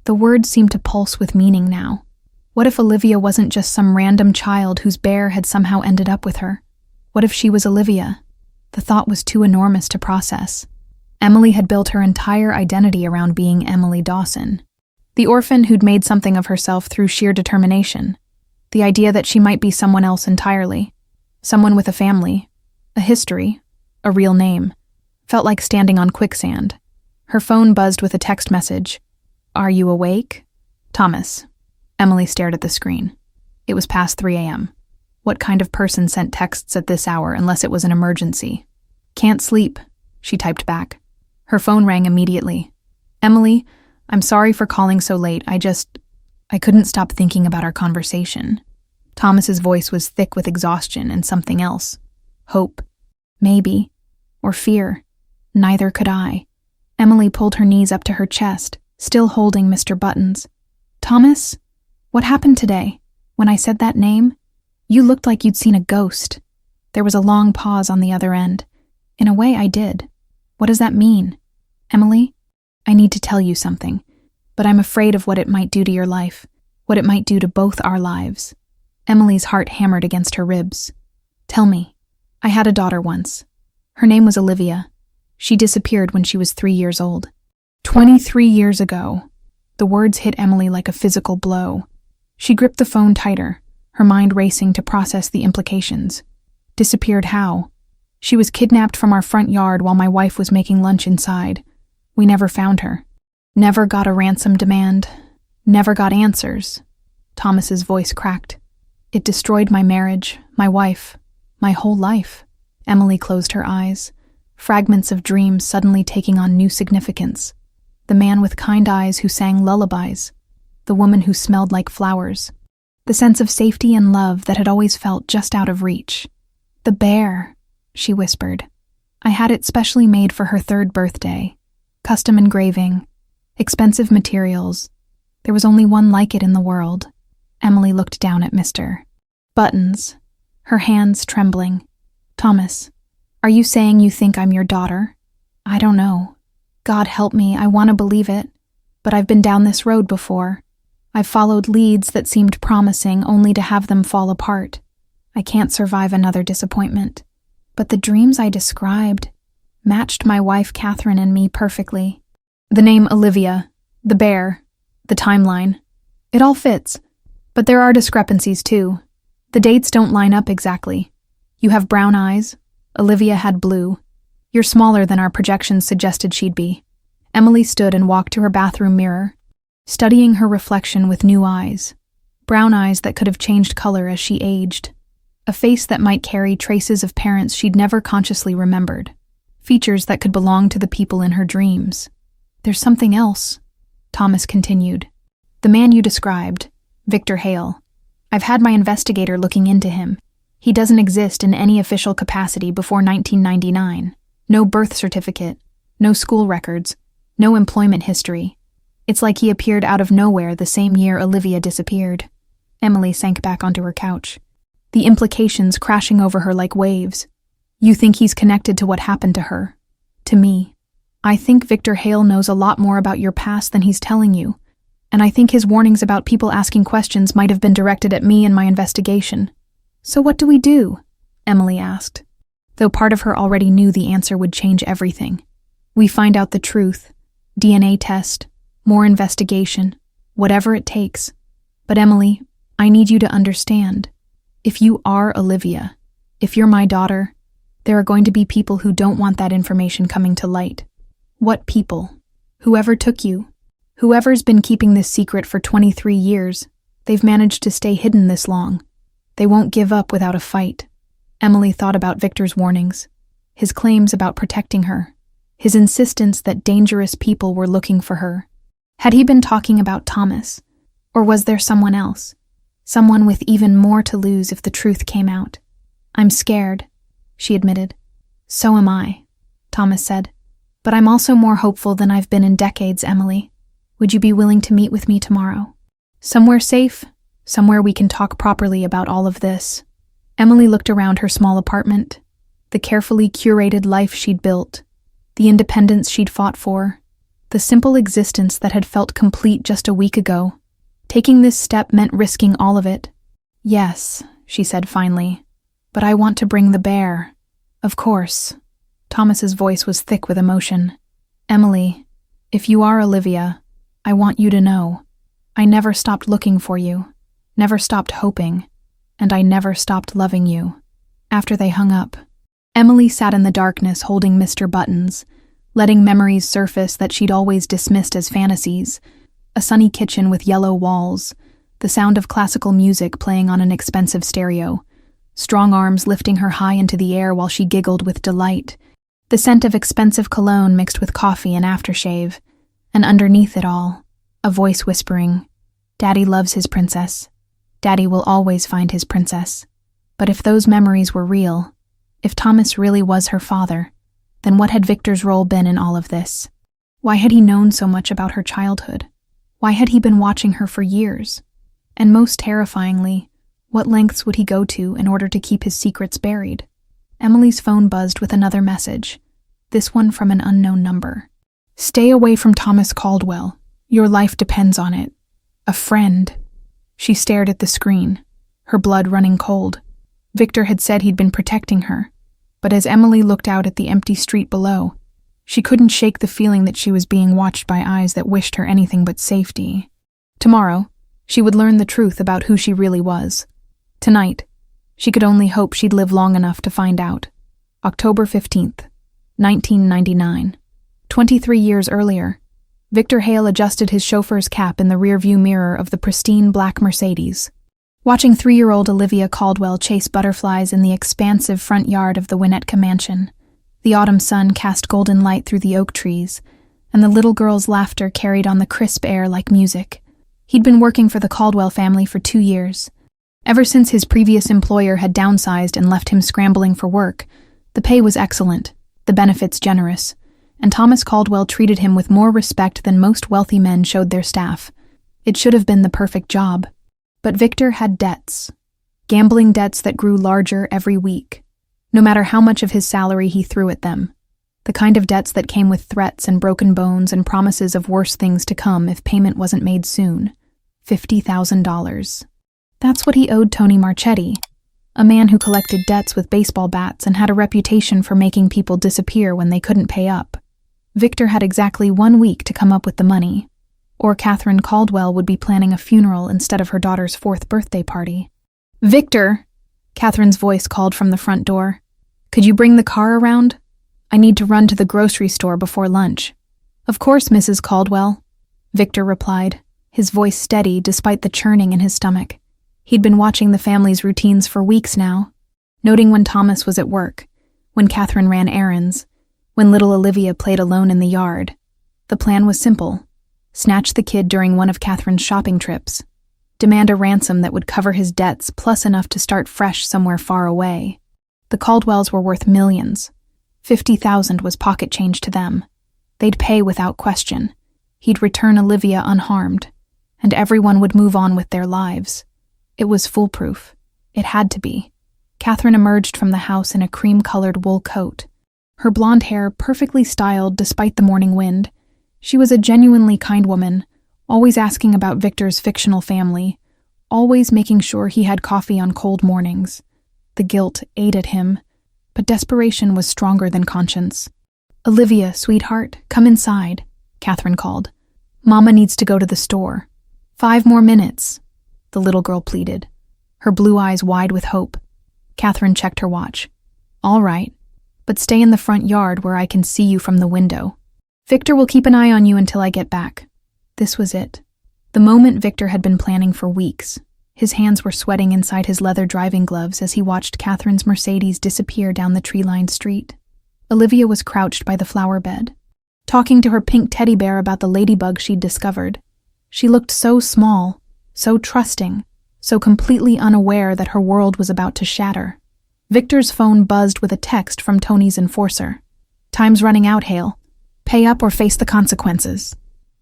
The words seemed to pulse with meaning now. What if Olivia wasn't just some random child whose bear had somehow ended up with her? What if she was Olivia? The thought was too enormous to process. Emily had built her entire identity around being Emily Dawson, the orphan who'd made something of herself through sheer determination. The idea that she might be someone else entirely, someone with a family, a history, a real name, felt like standing on quicksand. Her phone buzzed with a text message. "Are you awake? Thomas." Emily stared at the screen. It was past 3 a.m. What kind of person sent texts at this hour unless it was an emergency? "Can't sleep," she typed back. Her phone rang immediately. "Emily, I'm sorry for calling so late. I couldn't stop thinking about our conversation." Thomas's voice was thick with exhaustion and something else. Hope. Maybe. Or fear. Neither could I. Emily pulled her knees up to her chest, still holding Mr. Buttons. "Thomas, what happened today? When I said that name, you looked like you'd seen a ghost." There was a long pause on the other end. "In a way, I did. What does that mean? Emily, I need to tell you something, but I'm afraid of what it might do to your life, what it might do to both our lives." Emily's heart hammered against her ribs. "Tell me." "I had a daughter once. Her name was Olivia. She disappeared when she was 3 years old. 23 years ago." The words hit Emily like a physical blow. She gripped the phone tighter, her mind racing to process the implications. Disappeared how? She was kidnapped from our front yard while my wife was making lunch inside. We never found her. Never got a ransom demand. Never got answers. Thomas's voice cracked. "It destroyed my marriage, my wife, my whole life." Emily closed her eyes, fragments of dreams suddenly taking on new significance. The man with kind eyes who sang lullabies. The woman who smelled like flowers. The sense of safety and love that had always felt just out of reach. "The bear," she whispered. "I had it specially made for her 3rd birthday. Custom engraving. Expensive materials. There was only one like it in the world." Emily looked down at Mr. Buttons, her hands trembling. "Thomas, are you saying you think I'm your daughter? I don't know. God help me, I want to believe it. But I've been down this road before. I've followed leads that seemed promising only to have them fall apart. I can't survive another disappointment. But the dreams I described, Matched my wife Catherine and me perfectly. The name Olivia, the bear, the timeline. It all fits. But there are discrepancies too. The dates don't line up exactly. You have brown eyes. Olivia had blue. You're smaller than our projections suggested she'd be. Emily stood and walked to her bathroom mirror, studying her reflection with new eyes. Brown eyes that could have changed color as she aged. A face that might carry traces of parents she'd never consciously remembered. Features that could belong to the people in her dreams. There's something else, Thomas continued. The man you described, Victor Hale. I've had my investigator looking into him. He doesn't exist in any official capacity before 1999. No birth certificate, no school records, no employment history. It's like he appeared out of nowhere the same year Olivia disappeared. Emily sank back onto her couch, the implications crashing over her like waves. You think he's connected to what happened to her? To me. I think Victor Hale knows a lot more about your past than he's telling you, and I think his warnings about people asking questions might have been directed at me and my investigation. So what do we do? Emily asked, though part of her already knew the answer would change everything. We find out the truth. DNA test, more investigation, whatever it takes. But Emily, I need you to understand. If you are Olivia, if you're my daughter, there are going to be people who don't want that information coming to light. What people? Whoever took you. Whoever's been keeping this secret for 23 years, they've managed to stay hidden this long. They won't give up without a fight. Emily thought about Victor's warnings, his claims about protecting her, his insistence that dangerous people were looking for her. Had he been talking about Thomas? Or was there someone else? Someone with even more to lose if the truth came out. I'm scared, she admitted. So am I, Thomas said. But I'm also more hopeful than I've been in decades, Emily. Would you be willing to meet with me tomorrow? Somewhere safe, somewhere we can talk properly about all of this. Emily looked around her small apartment, the carefully curated life she'd built, the independence she'd fought for, the simple existence that had felt complete just a week ago. Taking this step meant risking all of it. Yes, she said finally, but I want to bring the bear. Of course. Thomas's voice was thick with emotion. Emily, if you are Olivia, I want you to know. I never stopped looking for you, never stopped hoping, and I never stopped loving you. After they hung up, Emily sat in the darkness holding Mr. Buttons, letting memories surface that she'd always dismissed as fantasies. A sunny kitchen with yellow walls, the sound of classical music playing on an expensive stereo, strong arms lifting her high into the air while she giggled with delight, the scent of expensive cologne mixed with coffee and aftershave, and underneath it all, a voice whispering, Daddy loves his princess. Daddy will always find his princess. But if those memories were real, if Thomas really was her father, then what had Victor's role been in all of this? Why had he known so much about her childhood? Why had he been watching her for years? And most terrifyingly, what lengths would he go to in order to keep his secrets buried? Emily's phone buzzed with another message, this one from an unknown number. Stay away from Thomas Caldwell. Your life depends on it. A friend. She stared at the screen, her blood running cold. Victor had said he'd been protecting her, but as Emily looked out at the empty street below, she couldn't shake the feeling that she was being watched by eyes that wished her anything but safety. Tomorrow, she would learn the truth about who she really was. Tonight, she could only hope she'd live long enough to find out. October 15th, 1999. 23 years earlier, Victor Hale adjusted his chauffeur's cap in the rearview mirror of the pristine black Mercedes. Watching 3-year-old Olivia Caldwell chase butterflies in the expansive front yard of the Winnetka mansion, the autumn sun cast golden light through the oak trees, and the little girl's laughter carried on the crisp air like music. He'd been working for the Caldwell family for 2 years. Ever since his previous employer had downsized and left him scrambling for work, the pay was excellent, the benefits generous, and Thomas Caldwell treated him with more respect than most wealthy men showed their staff. It should have been the perfect job. But Victor had debts. Gambling debts that grew larger every week, no matter how much of his salary he threw at them. The kind of debts that came with threats and broken bones and promises of worse things to come if payment wasn't made soon. $50,000. That's what he owed Tony Marchetti. a man who collected debts with baseball bats and had a reputation for making people disappear when they couldn't pay up. Victor had exactly 1 week to come up with the money, or Catherine Caldwell would be planning a funeral instead of her daughter's 4th birthday party. "Victor!" Catherine's voice called from the front door. "Could you bring the car around? I need to run to the grocery store before lunch." "Of course, Mrs. Caldwell," Victor replied, his voice steady despite the churning in his stomach. He'd been watching the family's routines for weeks now, noting when Thomas was at work, when Catherine ran errands, when little Olivia played alone in the yard. The plan was simple: snatch the kid during one of Catherine's shopping trips, demand a ransom that would cover his debts plus enough to start fresh somewhere far away. The Caldwells were worth millions. 50,000 was pocket change to them. They'd pay without question. He'd return Olivia unharmed, and everyone would move on with their lives. It was foolproof. It had to be. Catherine emerged from the house in a cream-colored wool coat, her blonde hair perfectly styled despite the morning wind. She was a genuinely kind woman, always asking about Victor's fictional family, always making sure he had coffee on cold mornings. The guilt ate at him, but desperation was stronger than conscience. "Olivia, sweetheart, come inside," Catherine called. "Mama needs to go to the store." "5 more minutes," the little girl pleaded, her blue eyes wide with hope. Catherine checked her watch. "All right, but stay in the front yard where I can see you from the window. Victor will keep an eye on you until I get back." This was it. The moment Victor had been planning for weeks. His hands were sweating inside his leather driving gloves as he watched Catherine's Mercedes disappear down the tree-lined street. Olivia was crouched by the flower bed, talking to her pink teddy bear about the ladybug she'd discovered. She looked so small, so trusting, so completely unaware that her world was about to shatter. Victor's phone buzzed with a text from Tony's enforcer. "Time's running out, Hale. Pay up or face the consequences."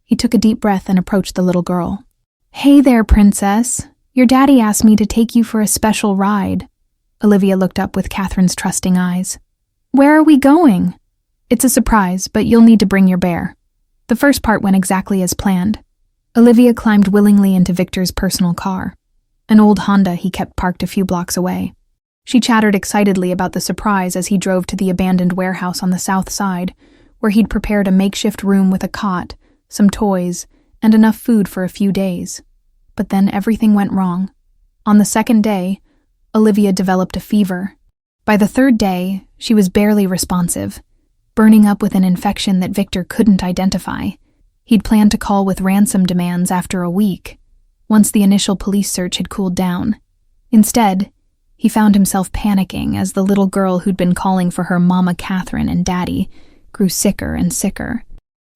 He took a deep breath and approached the little girl. "Hey there, princess. Your daddy asked me to take you for a special ride." Olivia looked up with Catherine's trusting eyes. "Where are we going?" "It's a surprise, but you'll need to bring your bear." The first part went exactly as planned. Olivia climbed willingly into Victor's personal car, an old Honda he kept parked a few blocks away. She chattered excitedly about the surprise as he drove to the abandoned warehouse on the south side, where he'd prepared a makeshift room with a cot, some toys, and enough food for a few days. But then everything went wrong. On the second day, Olivia developed a fever. By the third day, she was barely responsive, burning up with an infection that Victor couldn't identify. He'd planned to call with ransom demands after a week, once the initial police search had cooled down. Instead, he found himself panicking as the little girl who'd been calling for her Mama Catherine and Daddy grew sicker and sicker.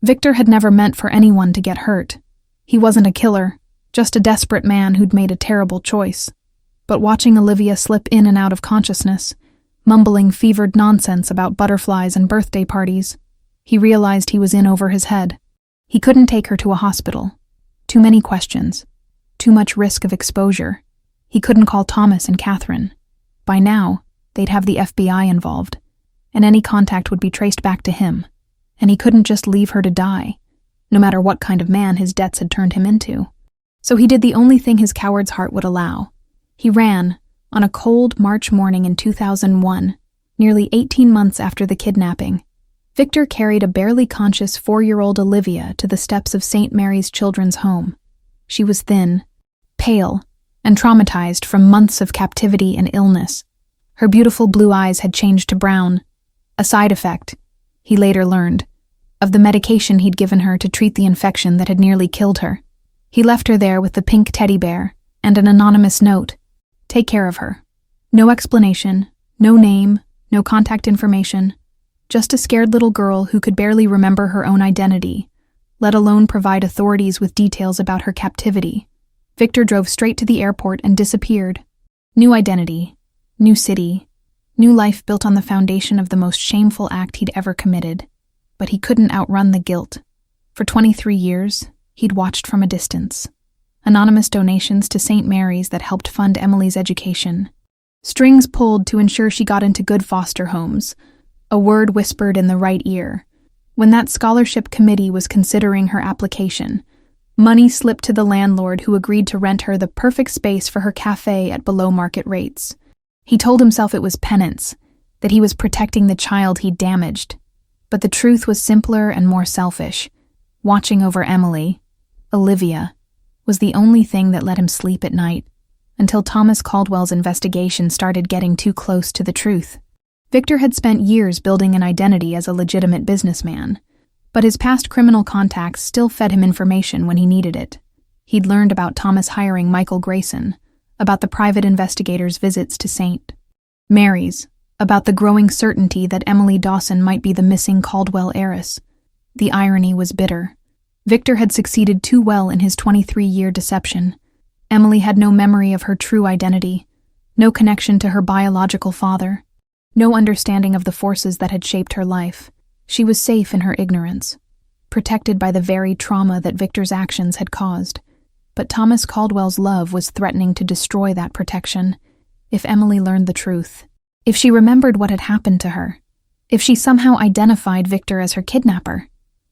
Victor had never meant for anyone to get hurt. He wasn't a killer, just a desperate man who'd made a terrible choice. But watching Olivia slip in and out of consciousness, mumbling fevered nonsense about butterflies and birthday parties, he realized he was in over his head. He couldn't take her to a hospital. Too many questions. Too much risk of exposure. He couldn't call Thomas and Catherine. By now, they'd have the FBI involved, and any contact would be traced back to him. And he couldn't just leave her to die, no matter what kind of man his debts had turned him into. So he did the only thing his coward's heart would allow. He ran, on a cold March morning in 2001, nearly 18 months after the kidnapping. Victor carried a barely conscious 4-year-old Olivia to the steps of St. Mary's Children's Home. She was thin, pale, and traumatized from months of captivity and illness. Her beautiful blue eyes had changed to brown, a side effect, he later learned, of the medication he'd given her to treat the infection that had nearly killed her. He left her there with the pink teddy bear and an anonymous note. "Take care of her." No explanation, no name, no contact information. Just a scared little girl who could barely remember her own identity, let alone provide authorities with details about her captivity. Victor drove straight to the airport and disappeared. New identity, new city, new life built on the foundation of the most shameful act he'd ever committed. But he couldn't outrun the guilt. For 23 years, he'd watched from a distance. Anonymous donations to St. Mary's that helped fund Emily's education. Strings pulled to ensure she got into good foster homes. A word whispered in the right ear. When that scholarship committee was considering her application, money slipped to the landlord who agreed to rent her the perfect space for her cafe at below-market rates. He told himself it was penance, that he was protecting the child he'd damaged. But the truth was simpler and more selfish. Watching over Emily, Olivia, was the only thing that let him sleep at night, until Thomas Caldwell's investigation started getting too close to the truth. Victor had spent years building an identity as a legitimate businessman, but his past criminal contacts still fed him information when he needed it. He'd learned about Thomas hiring Michael Grayson, about the private investigator's visits to St. Mary's, about the growing certainty that Emily Dawson might be the missing Caldwell heiress. The irony was bitter. Victor had succeeded too well in his 23-year deception. Emily had no memory of her true identity, no connection to her biological father, no understanding of the forces that had shaped her life. She was safe in her ignorance, protected by the very trauma that Victor's actions had caused. But Thomas Caldwell's love was threatening to destroy that protection. If Emily learned the truth, if she remembered what had happened to her, if she somehow identified Victor as her kidnapper,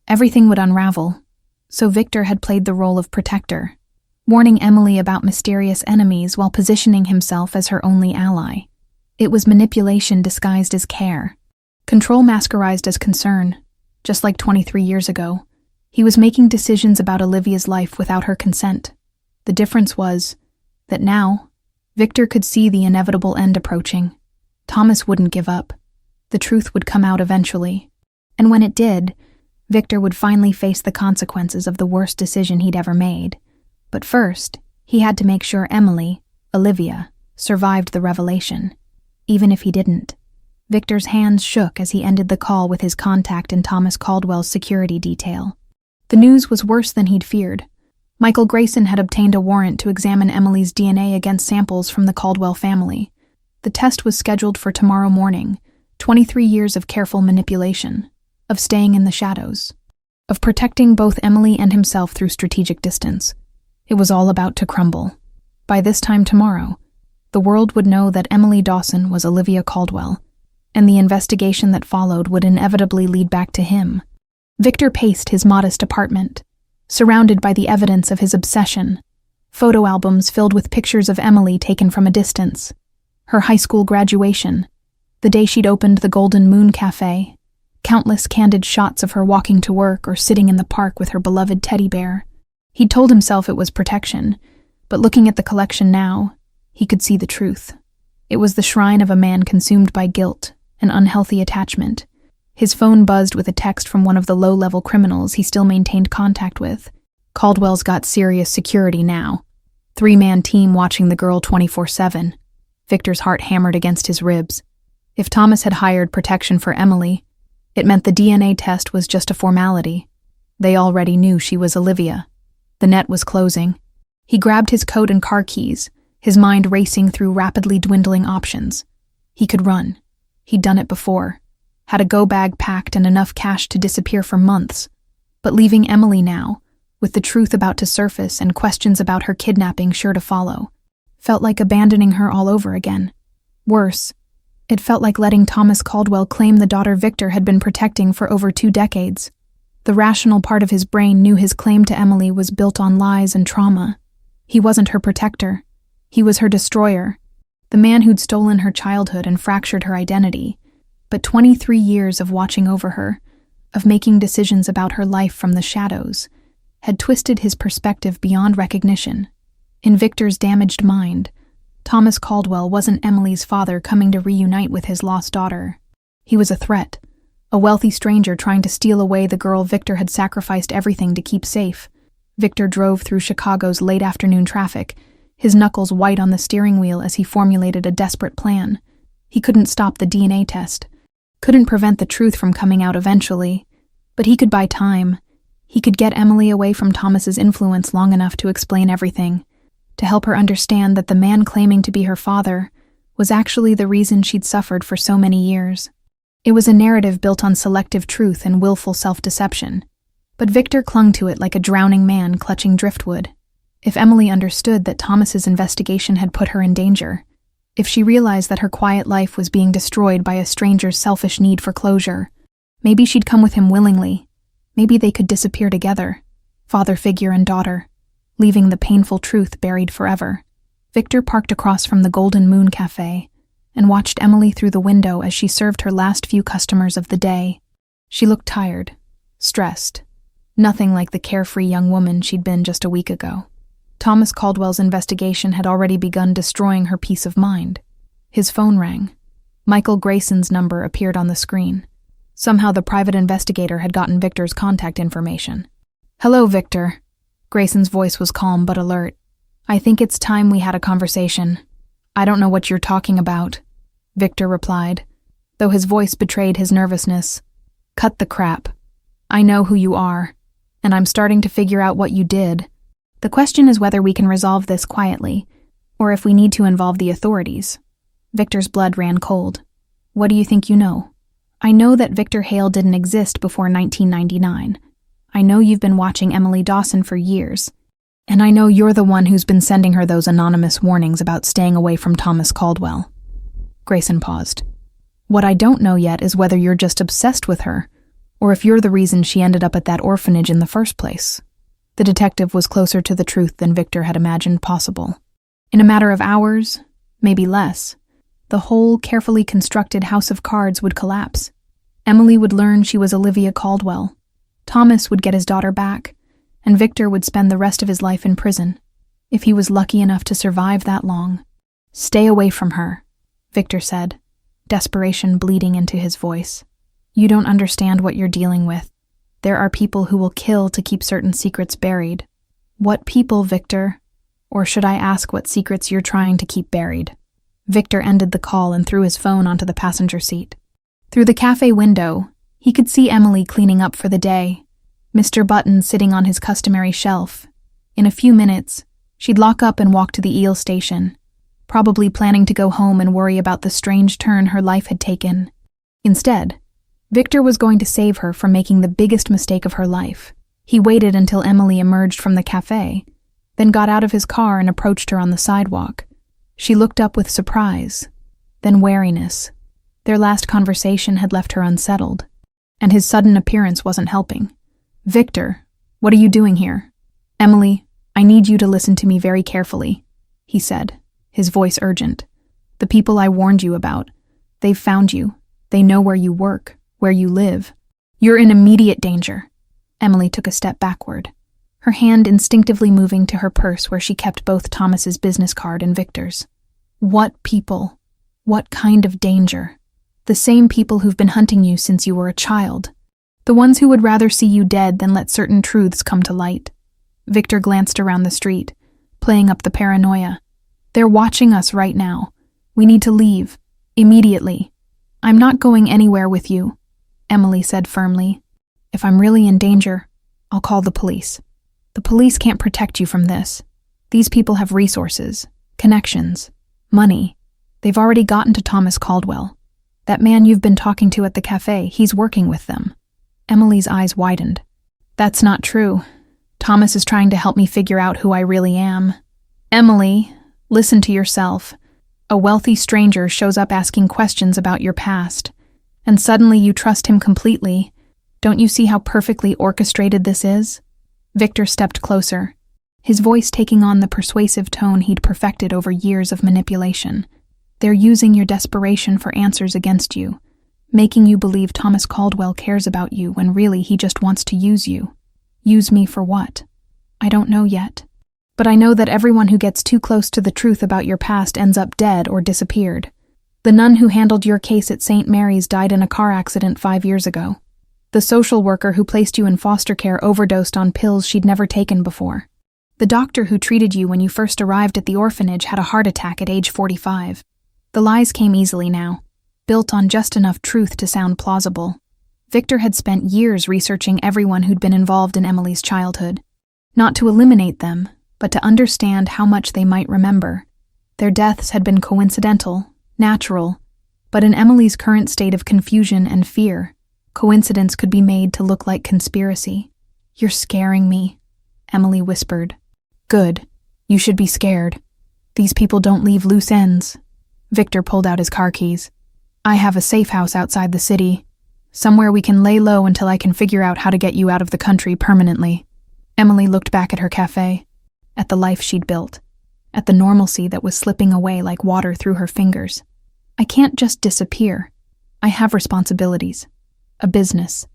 everything would unravel. So Victor had played the role of protector, warning Emily about mysterious enemies while positioning himself as her only ally. It was manipulation disguised as care, control masqueraded as concern. Just like 23 years ago, he was making decisions about Olivia's life without her consent. The difference was that now, Victor could see the inevitable end approaching. Thomas wouldn't give up. The truth would come out eventually. And when it did, Victor would finally face the consequences of the worst decision he'd ever made. But first, he had to make sure Emily, Olivia, survived the revelation. Even if he didn't. Victor's hands shook as he ended the call with his contact in Thomas Caldwell's security detail. The news was worse than he'd feared. Michael Grayson had obtained a warrant to examine Emily's DNA against samples from the Caldwell family. The test was scheduled for tomorrow morning. 23 years of careful manipulation, of staying in the shadows, of protecting both Emily and himself through strategic distance. It was all about to crumble. By this time tomorrow, the world would know that Emily Dawson was Olivia Caldwell, and the investigation that followed would inevitably lead back to him. Victor paced his modest apartment, surrounded by the evidence of his obsession. Photo albums filled with pictures of Emily taken from a distance. Her high school graduation, the day she'd opened the Golden Moon Café, countless candid shots of her walking to work or sitting in the park with her beloved teddy bear. He'd told himself it was protection, but looking at the collection now, he could see the truth. It was the shrine of a man consumed by guilt, an unhealthy attachment. His phone buzzed with a text from one of the low-level criminals he still maintained contact with. Caldwell's got serious security now. 3-man team watching the girl 24/7. Victor's heart hammered against his ribs. If Thomas had hired protection for Emily, it meant the DNA test was just a formality. They already knew she was Olivia. The net was closing. He grabbed his coat and car keys, his mind racing through rapidly dwindling options. He could run. He'd done it before. Had a go-bag packed and enough cash to disappear for months. But leaving Emily now, with the truth about to surface and questions about her kidnapping sure to follow, felt like abandoning her all over again. Worse, it felt like letting Thomas Caldwell claim the daughter Victor had been protecting for over 2 decades. The rational part of his brain knew his claim to Emily was built on lies and trauma. He wasn't her protector. He was her destroyer, the man who'd stolen her childhood and fractured her identity. But 23 years of watching over her, of making decisions about her life from the shadows, had twisted his perspective beyond recognition. In Victor's damaged mind, Thomas Caldwell wasn't Emily's father coming to reunite with his lost daughter. He was a threat, a wealthy stranger trying to steal away the girl Victor had sacrificed everything to keep safe. Victor drove through Chicago's late afternoon traffic, his knuckles white on the steering wheel as he formulated a desperate plan. He couldn't stop the DNA test, couldn't prevent the truth from coming out eventually, but he could buy time. He could get Emily away from Thomas's influence long enough to explain everything, to help her understand that the man claiming to be her father was actually the reason she'd suffered for so many years. It was a narrative built on selective truth and willful self-deception, but Victor clung to it like a drowning man clutching driftwood. If Emily understood that Thomas's investigation had put her in danger, if she realized that her quiet life was being destroyed by a stranger's selfish need for closure, maybe she'd come with him willingly. Maybe they could disappear together, father figure and daughter, leaving the painful truth buried forever. Victor parked across from the Golden Moon Café, and watched Emily through the window as she served her last few customers of the day. She looked tired, stressed, nothing like the carefree young woman she'd been just a week ago. Thomas Caldwell's investigation had already begun destroying her peace of mind. His phone rang. Michael Grayson's number appeared on the screen. Somehow the private investigator had gotten Victor's contact information. "Hello, Victor." Grayson's voice was calm but alert. "I think it's time we had a conversation." "I don't know what you're talking about," Victor replied, though his voice betrayed his nervousness. "Cut the crap. I know who you are, and I'm starting to figure out what you did. The question is whether we can resolve this quietly, or if we need to involve the authorities." Victor's blood ran cold. "What do you think you know?" "I know that Victor Hale didn't exist before 1999. I know you've been watching Emily Dawson for years. And I know you're the one who's been sending her those anonymous warnings about staying away from Thomas Caldwell." Grayson paused. "What I don't know yet is whether you're just obsessed with her, or if you're the reason she ended up at that orphanage in the first place." The detective was closer to the truth than Victor had imagined possible. In a matter of hours, maybe less, the whole carefully constructed house of cards would collapse. Emily would learn she was Olivia Caldwell. Thomas would get his daughter back, and Victor would spend the rest of his life in prison, if he was lucky enough to survive that long. "Stay away from her," Victor said, desperation bleeding into his voice. "You don't understand what you're dealing with. There are people who will kill to keep certain secrets buried." "What people, Victor? Or should I ask what secrets you're trying to keep buried?" Victor ended the call and threw his phone onto the passenger seat. Through the cafe window, he could see Emily cleaning up for the day, Mr. Button sitting on his customary shelf. In a few minutes, she'd lock up and walk to the Eel station, probably planning to go home and worry about the strange turn her life had taken. Instead, Victor was going to save her from making the biggest mistake of her life. He waited until Emily emerged from the cafe, then got out of his car and approached her on the sidewalk. She looked up with surprise, then wariness. Their last conversation had left her unsettled, and his sudden appearance wasn't helping. "Victor, what are you doing here?" "Emily, I need you to listen to me very carefully," he said, his voice urgent. "The people I warned you about, they've found you. They know where you work, where you live. You're in immediate danger." Emily took a step backward, her hand instinctively moving to her purse where she kept both Thomas's business card and Victor's. "What people? What kind of danger?" "The same people who've been hunting you since you were a child. The ones who would rather see you dead than let certain truths come to light." Victor glanced around the street, playing up the paranoia. "They're watching us right now. We need to leave. Immediately." "I'm not going anywhere with you," Emily said firmly. "If I'm really in danger, I'll call the police. The police can't protect you from this. These people have resources, connections, money. They've already gotten to Thomas Caldwell. That man you've been talking to at the cafe, he's working with them." Emily's eyes widened. "That's not true. Thomas is trying to help me figure out who I really am." "Emily, listen to yourself. A wealthy stranger shows up asking questions about your past, and suddenly you trust him completely. Don't you see how perfectly orchestrated this is?" Victor stepped closer, his voice taking on the persuasive tone he'd perfected over years of manipulation. "They're using your desperation for answers against you, making you believe Thomas Caldwell cares about you when really he just wants to use you." "Use me for what?" "I don't know yet. But I know that everyone who gets too close to the truth about your past ends up dead or disappeared. The nun who handled your case at St. Mary's died in a car accident 5 years ago. The social worker who placed you in foster care overdosed on pills she'd never taken before. The doctor who treated you when you first arrived at the orphanage had a heart attack at age 45. The lies came easily now, built on just enough truth to sound plausible. Victor had spent years researching everyone who'd been involved in Emily's childhood, not to eliminate them, but to understand how much they might remember. Their deaths had been coincidental, natural, but in Emily's current state of confusion and fear, coincidence could be made to look like conspiracy. "You're scaring me," Emily whispered. "Good. You should be scared. These people don't leave loose ends." Victor pulled out his car keys. "I have a safe house outside the city. Somewhere we can lay low until I can figure out how to get you out of the country permanently." Emily looked back at her cafe, at the life she'd built, at the normalcy that was slipping away like water through her fingers. I can't just disappear. I have responsibilities. A business.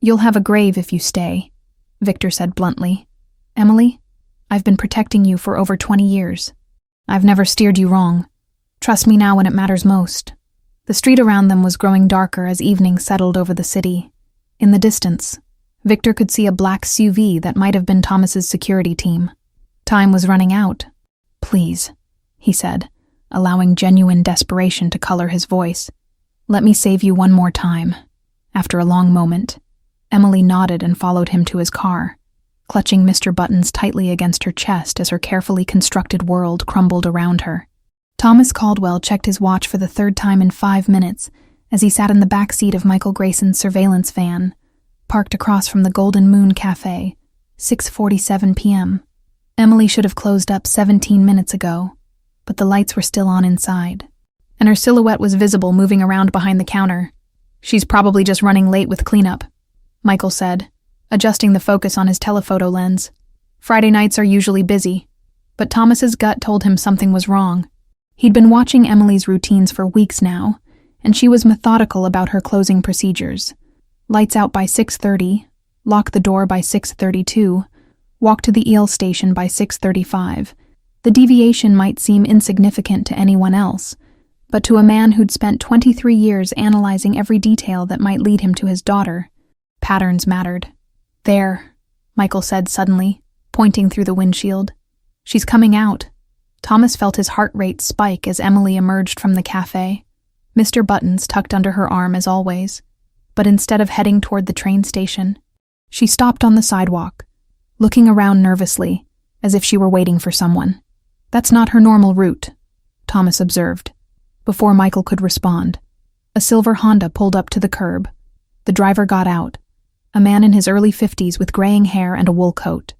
You'll have a grave if you stay, Victor said bluntly. Emily, I've been protecting you for over 20 years. I've never steered you wrong. Trust me now when it matters most. The street around them was growing darker as evening settled over the city. In the distance, Victor could see a black SUV that might have been Thomas's security team. Time was running out. Please, he said, allowing genuine desperation to color his voice. Let me save you one more time. After a long moment, Emily nodded and followed him to his car, clutching Mr. Buttons tightly against her chest as her carefully constructed world crumbled around her. Thomas Caldwell checked his watch for the third time in 5 minutes as he sat in the back seat of Michael Grayson's surveillance van, parked across from the Golden Moon Café, 6:47 p.m. Emily should have closed up 17 minutes ago, but the lights were still on inside, and her silhouette was visible moving around behind the counter. She's probably just running late with cleanup, Michael said, adjusting the focus on his telephoto lens. Friday nights are usually busy, but Thomas's gut told him something was wrong. He'd been watching Emily's routines for weeks now, and she was methodical about her closing procedures. Lights out by 6:30, lock the door by 6:32, walk to the EL station by 6:35. The deviation might seem insignificant to anyone else, but to a man who'd spent 23 years analyzing every detail that might lead him to his daughter, patterns mattered. There, Michael said suddenly, pointing through the windshield. She's coming out. Thomas felt his heart rate spike as Emily emerged from the cafe, Mr. Buttons tucked under her arm as always. But instead of heading toward the train station, she stopped on the sidewalk, looking around nervously, as if she were waiting for someone. That's not her normal route, Thomas observed. Before Michael could respond, a silver Honda pulled up to the curb. The driver got out, a man in his early 50s with graying hair and a wool coat.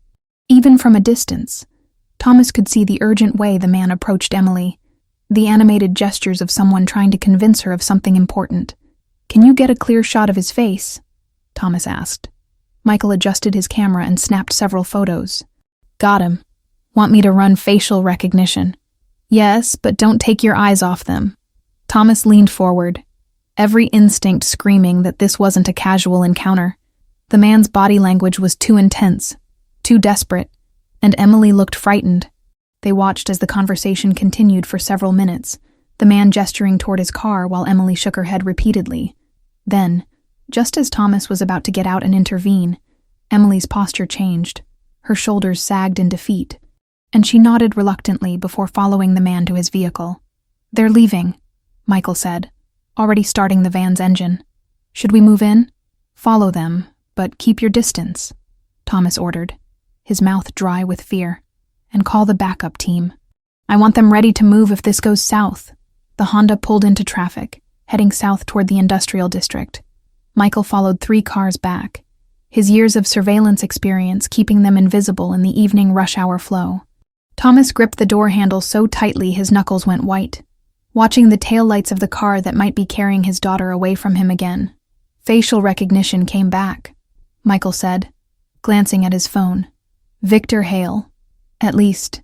Even from a distance, Thomas could see the urgent way the man approached Emily, the animated gestures of someone trying to convince her of something important. Can you get a clear shot of his face? Thomas asked. Michael adjusted his camera and snapped several photos. Got him. Want me to run facial recognition? Yes, but don't take your eyes off them. Thomas leaned forward, every instinct screaming that this wasn't a casual encounter. The man's body language was too intense, too desperate, and Emily looked frightened. They watched as the conversation continued for several minutes, the man gesturing toward his car while Emily shook her head repeatedly. Then, just as Thomas was about to get out and intervene, Emily's posture changed. Her shoulders sagged in defeat, and she nodded reluctantly before following the man to his vehicle. They're leaving, Michael said, already starting the van's engine. Should we move in? Follow them, but keep your distance, Thomas ordered, his mouth dry with fear. And call the backup team. I want them ready to move if this goes south. The Honda pulled into traffic, heading south toward the industrial district. Michael followed 3 cars back, his years of surveillance experience keeping them invisible in the evening rush hour flow. Thomas gripped the door handle so tightly his knuckles went white, watching the taillights of the car that might be carrying his daughter away from him again. Facial recognition came back, Michael said, glancing at his phone. Victor Hale. At least,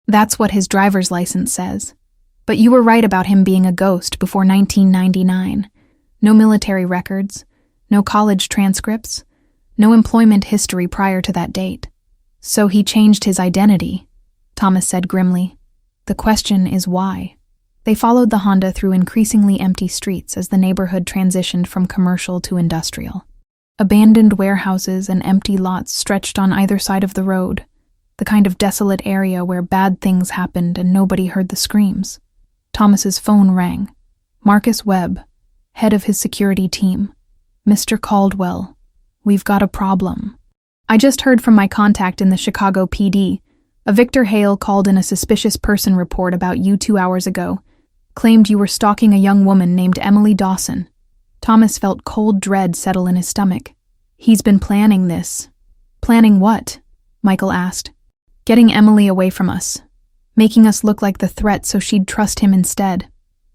that's what his driver's license says. But you were right about him being a ghost before 1999. No military records, no college transcripts, no employment history prior to that date. So he changed his identity, Thomas said grimly. The question is why? They followed the Honda through increasingly empty streets as the neighborhood transitioned from commercial to industrial. Abandoned warehouses and empty lots stretched on either side of the road, the kind of desolate area where bad things happened and nobody heard the screams. Thomas's phone rang. Marcus Webb, head of his security team. Mr. Caldwell, we've got a problem. I just heard from my contact in the Chicago PD. A Victor Hale called in a suspicious person report about you 2 hours ago. Claimed you were stalking a young woman named Emily Dawson. Thomas felt cold dread settle in his stomach. He's been planning this. Planning what? Michael asked. Getting Emily away from us. Making us look like the threat so she'd trust him instead.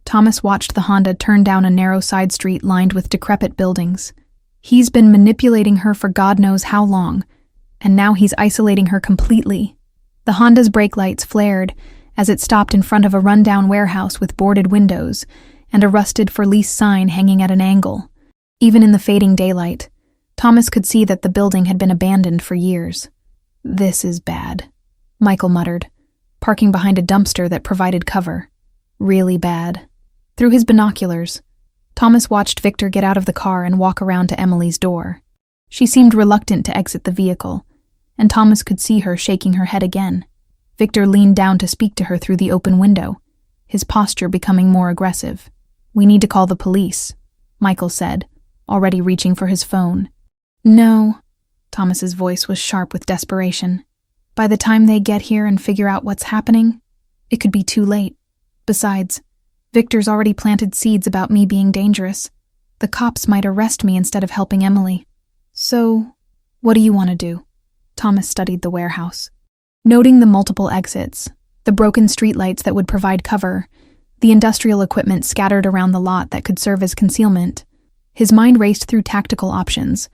Thomas watched the Honda turn down a narrow side street lined with decrepit buildings. He's been manipulating her for God knows how long, and now he's isolating her completely. The Honda's brake lights flared as it stopped in front of a rundown warehouse with boarded windows, and a rusted for lease sign hanging at an angle. Even in the fading daylight, Thomas could see that the building had been abandoned for years. "This is bad," Michael muttered, parking behind a dumpster that provided cover. "Really bad." Through his binoculars, Thomas watched Victor get out of the car and walk around to Emily's door. She seemed reluctant to exit the vehicle, and Thomas could see her shaking her head again. Victor leaned down to speak to her through the open window, his posture becoming more aggressive. "We need to call the police," Michael said, already reaching for his phone. "No," Thomas's voice was sharp with desperation. "By the time they get here and figure out what's happening, it could be too late. Besides, Victor's already planted seeds about me being dangerous. The cops might arrest me instead of helping Emily. So, what do you want to do?" Thomas studied the warehouse. Noting the multiple exits, the broken streetlights that would provide cover, the industrial equipment scattered around the lot that could serve as concealment, his mind raced through tactical options,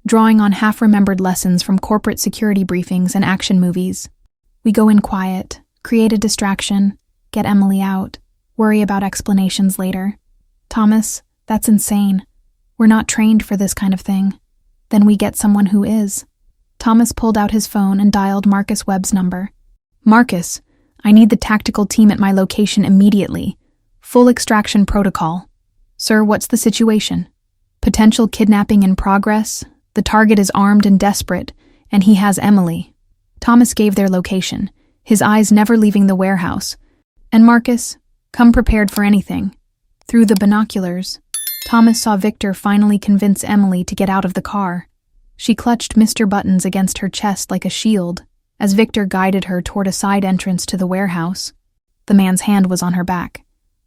drawing on half-remembered lessons from corporate security briefings and action movies. We go in quiet, create a distraction, get Emily out, worry about explanations later. "Thomas, that's insane. We're not trained for this kind of thing." "Then we get someone who is." Thomas pulled out his phone and dialed Marcus Webb's number. "Marcus, I need the tactical team at my location immediately. Full extraction protocol." "Sir, what's the situation?" "Potential kidnapping in progress. The target is armed and desperate, and he has Emily." Thomas gave their location, his eyes never leaving the warehouse. "And Marcus, come prepared for anything." Through the binoculars, Thomas saw Victor finally convince Emily to get out of the car. She clutched Mr. Buttons against her chest like a shield as Victor guided her toward a side entrance to the warehouse. The man's hand was on her back,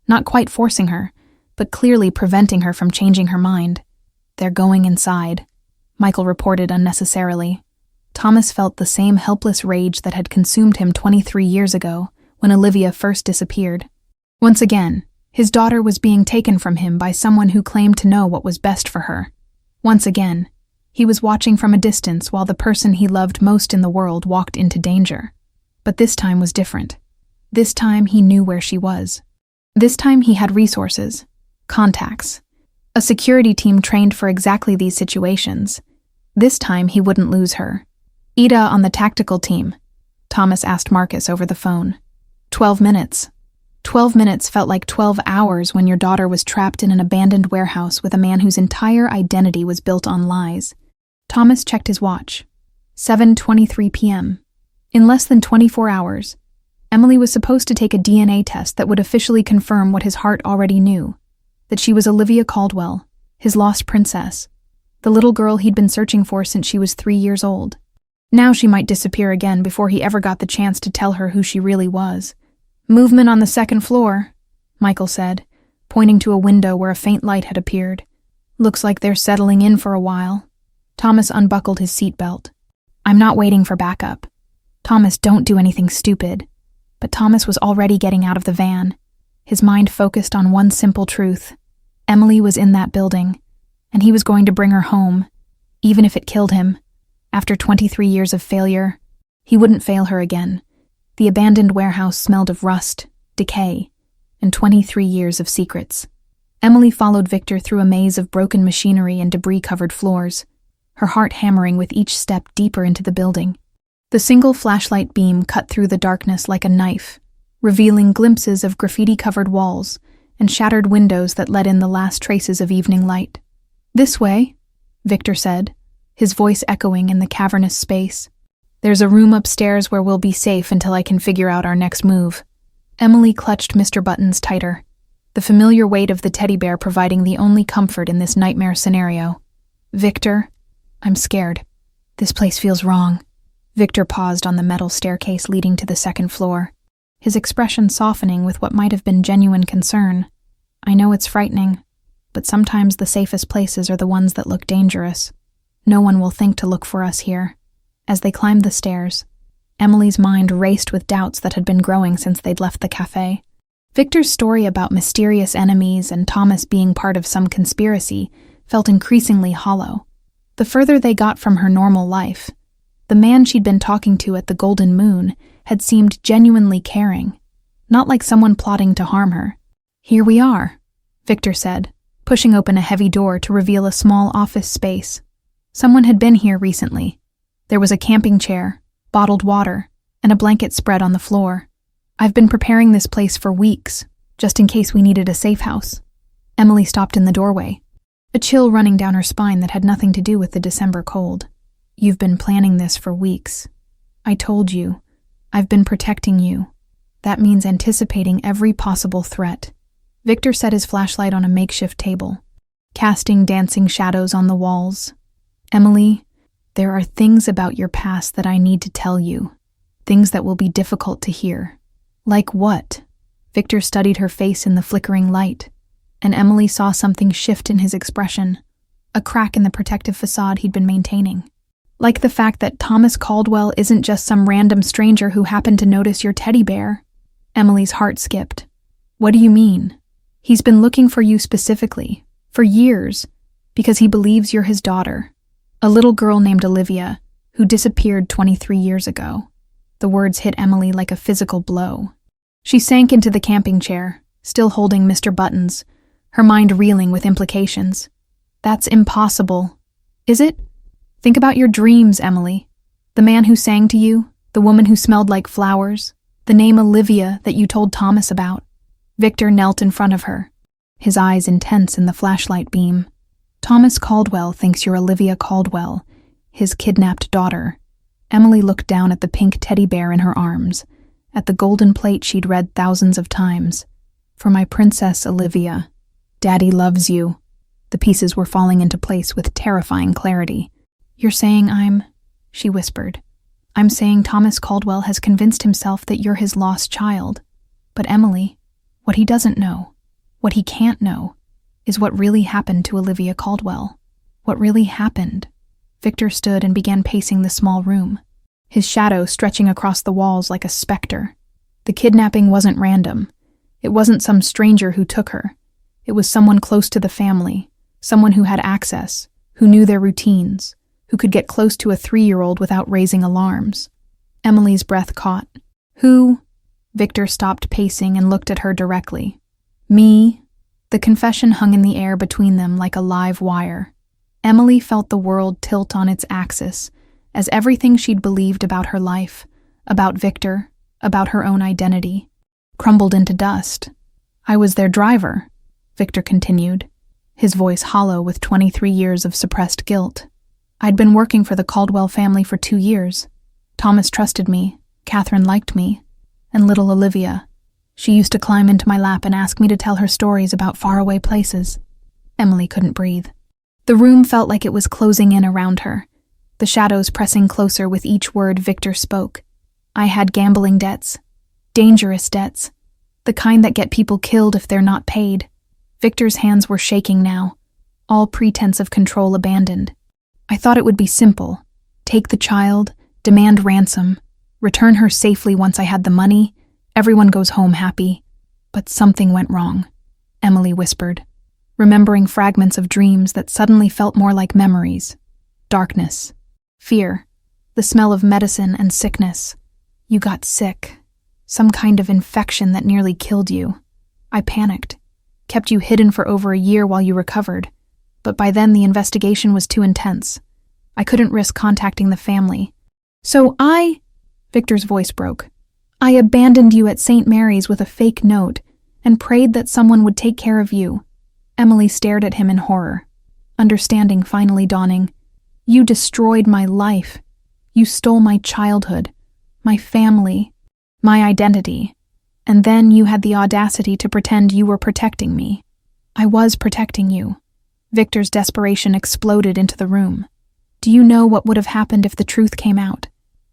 not quite forcing her, but clearly preventing her from changing her mind. "They're going inside," Michael reported unnecessarily. Thomas felt the same helpless rage that had consumed him 23 years ago when Olivia first disappeared. Once again, his daughter was being taken from him by someone who claimed to know what was best for her. Once again, he was watching from a distance while the person he loved most in the world walked into danger. But this time was different. This time he knew where she was. This time he had resources, contacts, a security team trained for exactly these situations. This time he wouldn't lose her. "Ida on the tactical team," Thomas asked Marcus over the phone. 12 minutes. 12 minutes felt like 12 hours when your daughter was trapped in an abandoned warehouse with a man whose entire identity was built on lies. Thomas checked his watch. 7:23 p.m. In less than 24 hours, Emily was supposed to take a DNA test that would officially confirm what his heart already knew, that she was Olivia Caldwell, his lost princess, the little girl he'd been searching for since she was 3 years old. Now she might disappear again before he ever got the chance to tell her who she really was. "Movement on the second floor," Michael said, pointing to a window where a faint light had appeared. "Looks like they're settling in for a while." Thomas unbuckled his seatbelt. "I'm not waiting for backup." "Thomas, don't do anything stupid." But Thomas was already getting out of the van, his mind focused on one simple truth. Emily was in that building, and he was going to bring her home, even if it killed him. After 23 years of failure, he wouldn't fail her again. The abandoned warehouse smelled of rust, decay, and 23 years of secrets. Emily followed Victor through a maze of broken machinery and debris-covered floors, her heart hammering with each step deeper into the building. The single flashlight beam cut through the darkness like a knife, revealing glimpses of graffiti-covered walls and shattered windows that let in the last traces of evening light. "This way," Victor said, his voice echoing in the cavernous space. "There's a room upstairs where we'll be safe until I can figure out our next move." Emily clutched Mr. Buttons tighter, the familiar weight of the teddy bear providing the only comfort in this nightmare scenario. "Victor, I'm scared. This place feels wrong." Victor paused on the metal staircase leading to the second floor, his expression softening with what might have been genuine concern. "I know it's frightening, but sometimes the safest places are the ones that look dangerous. No one will think to look for us here." As they climbed the stairs, Emily's mind raced with doubts that had been growing since they'd left the cafe. Victor's story about mysterious enemies and Thomas being part of some conspiracy felt increasingly hollow. The further they got from her normal life, the man she'd been talking to at the Golden Moon had seemed genuinely caring, not like someone plotting to harm her. "Here we are," Victor said, pushing open a heavy door to reveal a small office space. Someone had been here recently. There was a camping chair, bottled water, and a blanket spread on the floor. I've been preparing this place for weeks, just in case we needed a safe house. Emily stopped in the doorway, a chill running down her spine that had nothing to do with the December cold. You've been planning this for weeks. I told you. I've been protecting you. That means anticipating every possible threat. Victor set his flashlight on a makeshift table, casting dancing shadows on the walls. Emily, there are things about your past that I need to tell you. Things that will be difficult to hear. Like what? Victor studied her face in the flickering light, and Emily saw something shift in his expression, a crack in the protective facade he'd been maintaining. Like the fact that Thomas Caldwell isn't just some random stranger who happened to notice your teddy bear. Emily's heart skipped. What do you mean? He's been looking for you specifically, for years, because he believes you're his daughter, a little girl named Olivia, who disappeared 23 years ago. The words hit Emily like a physical blow. She sank into the camping chair, still holding Mr. Buttons, her mind reeling with implications. That's impossible. Is it? Think about your dreams, Emily. The man who sang to you, the woman who smelled like flowers, the name Olivia that you told Thomas about. Victor knelt in front of her, his eyes intense in the flashlight beam. Thomas Caldwell thinks you're Olivia Caldwell, his kidnapped daughter. Emily looked down at the pink teddy bear in her arms, at the golden plate she'd read thousands of times. For my princess Olivia, Daddy loves you. The pieces were falling into place with terrifying clarity. You're saying she whispered. I'm saying Thomas Caldwell has convinced himself that you're his lost child. But Emily, what he doesn't know, what he can't know, is what really happened to Olivia Caldwell. What really happened. Victor stood and began pacing the small room, his shadow stretching across the walls like a specter. The kidnapping wasn't random. It wasn't some stranger who took her. It was someone close to the family, someone who had access, who knew their routines, who could get close to a 3-year-old without raising alarms. Emily's breath caught. Who? Victor stopped pacing and looked at her directly. Me? The confession hung in the air between them like a live wire. Emily felt the world tilt on its axis, as everything she'd believed about her life, about Victor, about her own identity, crumbled into dust. I was their driver, Victor continued, his voice hollow with 23 years of suppressed guilt. I'd been working for the Caldwell family for 2 years. Thomas trusted me, Catherine liked me, and little Olivia. She used to climb into my lap and ask me to tell her stories about faraway places. Emily couldn't breathe. The room felt like it was closing in around her, the shadows pressing closer with each word Victor spoke. I had gambling debts, dangerous debts, the kind that get people killed if they're not paid. Victor's hands were shaking now, all pretense of control abandoned. I thought it would be simple. Take the child, demand ransom, return her safely once I had the money, everyone goes home happy. But something went wrong, Emily whispered, remembering fragments of dreams that suddenly felt more like memories. Darkness, fear, the smell of medicine and sickness. You got sick, some kind of infection that nearly killed you. I panicked, kept you hidden for over a year while you recovered, but by then the investigation was too intense. I couldn't risk contacting the family. So Victor's voice broke. I abandoned you at St. Mary's with a fake note and prayed that someone would take care of you. Emily stared at him in horror, understanding finally dawning. You destroyed my life. You stole my childhood, my family, my identity. And then you had the audacity to pretend you were protecting me. I was protecting you. Victor's desperation exploded into the room. Do you know what would have happened if the truth came out?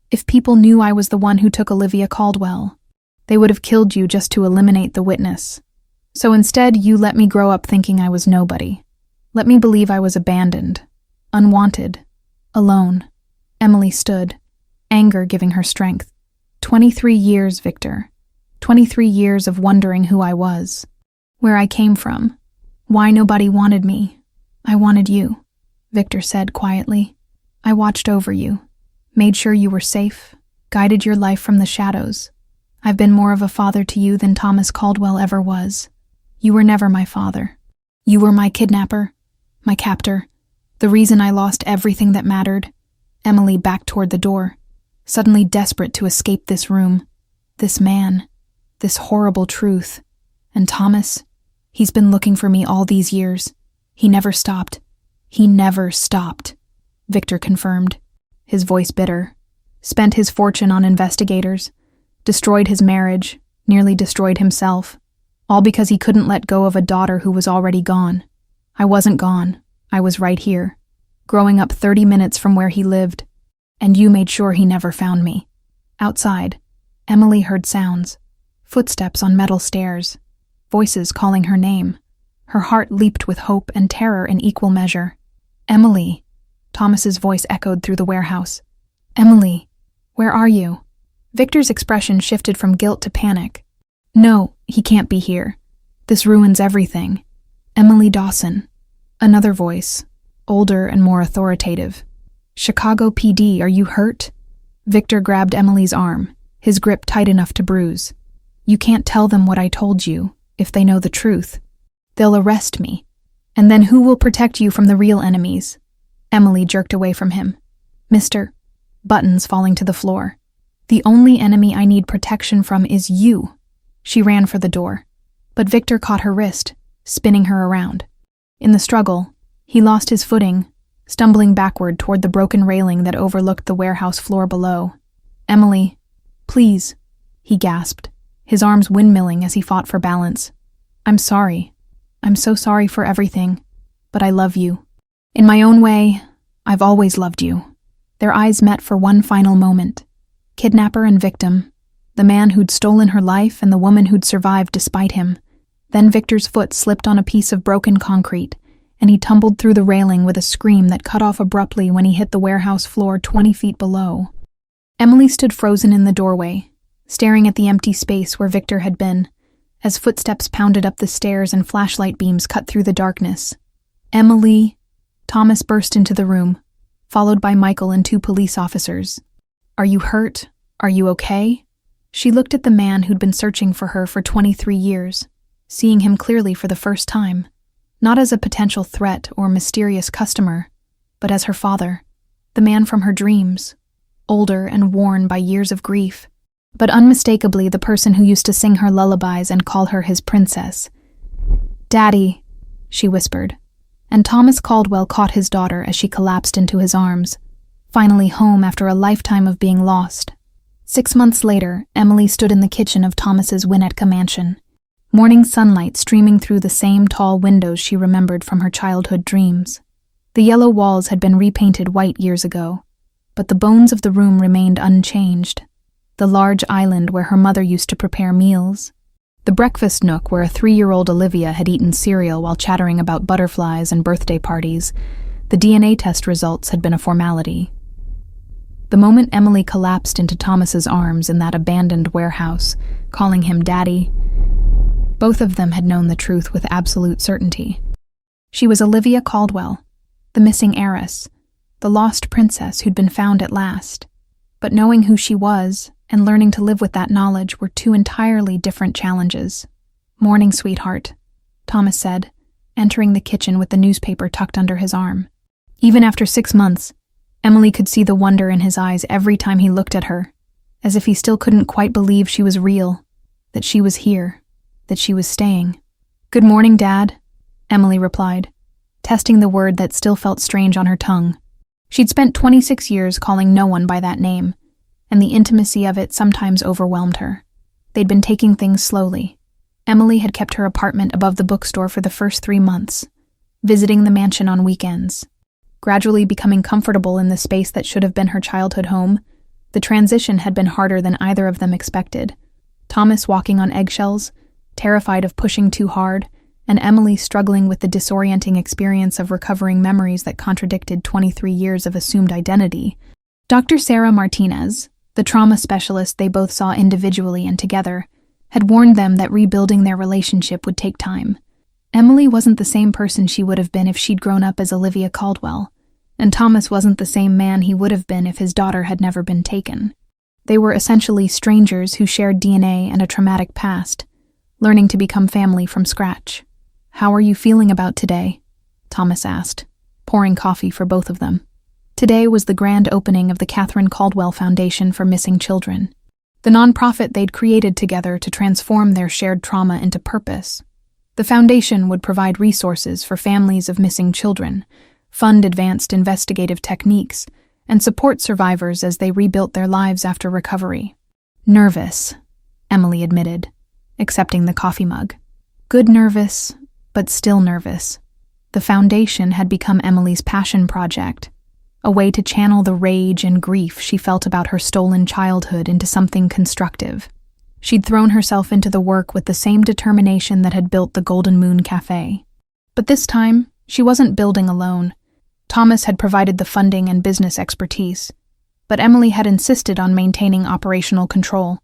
If people knew I was the one who took Olivia Caldwell, they would have killed you just to eliminate the witness. So instead, you let me grow up thinking I was nobody. Let me believe I was abandoned, unwanted, alone. Emily stood, anger giving her strength. 23 years, Victor. 23 years of wondering who I was, where I came from, why nobody wanted me. I wanted you, Victor said quietly. I watched over you, made sure you were safe, guided your life from the shadows. I've been more of a father to you than Thomas Caldwell ever was. You were never my father. You were my kidnapper, my captor, the reason I lost everything that mattered. Emily backed toward the door, suddenly desperate to escape this room, this man, this horrible truth. And Thomas, he's been looking for me all these years. He never stopped. He never stopped, Victor confirmed, his voice bitter. Spent his fortune on investigators, destroyed his marriage, nearly destroyed himself, all because he couldn't let go of a daughter who was already gone. I wasn't gone. I was right here, growing up 30 minutes from where he lived, and you made sure he never found me. Outside, Emily heard sounds, footsteps on metal stairs, voices calling her name. Her heart leaped with hope and terror in equal measure. Emily, Thomas's voice echoed through the warehouse. Emily, where are you? Victor's expression shifted from guilt to panic. No, he can't be here. This ruins everything. Emily Dawson. Another voice, older and more authoritative. Chicago PD, are you hurt? Victor grabbed Emily's arm, his grip tight enough to bruise. You can't tell them what I told you, if they know the truth. They'll arrest me. And then who will protect you from the real enemies? Emily jerked away from him. Mr. Buttons falling to the floor. The only enemy I need protection from is you. She ran for the door, but Victor caught her wrist, spinning her around. In the struggle, he lost his footing, stumbling backward toward the broken railing that overlooked the warehouse floor below. Emily, please, he gasped, his arms windmilling as he fought for balance. I'm sorry. I'm so sorry for everything, but I love you. In my own way, I've always loved you. Their eyes met for one final moment. Kidnapper and victim, the man who'd stolen her life and the woman who'd survived despite him. Then Victor's foot slipped on a piece of broken concrete, and he tumbled through the railing with a scream that cut off abruptly when he hit the warehouse floor 20 feet below. Emily stood frozen in the doorway, staring at the empty space where Victor had been, as footsteps pounded up the stairs and flashlight beams cut through the darkness. Emily, Thomas burst into the room, followed by Michael and 2 police officers. Are you hurt? Are you okay? She looked at the man who'd been searching for her for 23 years, seeing him clearly for the first time, not as a potential threat or mysterious customer, but as her father, the man from her dreams, older and worn by years of grief, but unmistakably the person who used to sing her lullabies and call her his princess. Daddy, she whispered, and Thomas Caldwell caught his daughter as she collapsed into his arms, finally home after a lifetime of being lost. 6 months later, Emily stood in the kitchen of Thomas's Winnetka mansion, morning sunlight streaming through the same tall windows she remembered from her childhood dreams. The yellow walls had been repainted white years ago, but the bones of the room remained unchanged. The large island where her mother used to prepare meals, the breakfast nook where a 3-year-old Olivia had eaten cereal while chattering about butterflies and birthday parties. The DNA test results had been a formality. The moment Emily collapsed into Thomas's arms in that abandoned warehouse, calling him Daddy, both of them had known the truth with absolute certainty. She was Olivia Caldwell, the missing heiress, the lost princess who'd been found at last. But knowing who she was and learning to live with that knowledge were 2 entirely different challenges. Morning, sweetheart, Thomas said, entering the kitchen with the newspaper tucked under his arm. Even after 6 months, Emily could see the wonder in his eyes every time he looked at her, as if he still couldn't quite believe she was real, that she was here, that she was staying. Good morning, Dad, Emily replied, testing the word that still felt strange on her tongue. She'd spent 26 years calling no one by that name, and the intimacy of it sometimes overwhelmed her. They'd been taking things slowly. Emily had kept her apartment above the bookstore for the first 3 months, visiting the mansion on weekends. Gradually becoming comfortable in the space that should have been her childhood home, the transition had been harder than either of them expected. Thomas walking on eggshells, terrified of pushing too hard, and Emily struggling with the disorienting experience of recovering memories that contradicted 23 years of assumed identity. Dr. Sarah Martinez, the trauma specialist they both saw individually and together, had warned them that rebuilding their relationship would take time. Emily wasn't the same person she would have been if she'd grown up as Olivia Caldwell, and Thomas wasn't the same man he would have been if his daughter had never been taken. They were essentially strangers who shared DNA and a traumatic past, learning to become family from scratch. "How are you feeling about today?" Thomas asked, pouring coffee for both of them. Today was the grand opening of the Catherine Caldwell Foundation for Missing Children, the nonprofit they'd created together to transform their shared trauma into purpose. The foundation would provide resources for families of missing children, fund advanced investigative techniques, and support survivors as they rebuilt their lives after recovery. "Nervous," Emily admitted, accepting the coffee mug. "Good nervous, but still nervous." The foundation had become Emily's passion project, a way to channel the rage and grief she felt about her stolen childhood into something constructive. She'd thrown herself into the work with the same determination that had built the Golden Moon Café. But this time, she wasn't building alone. Thomas had provided the funding and business expertise, but Emily had insisted on maintaining operational control.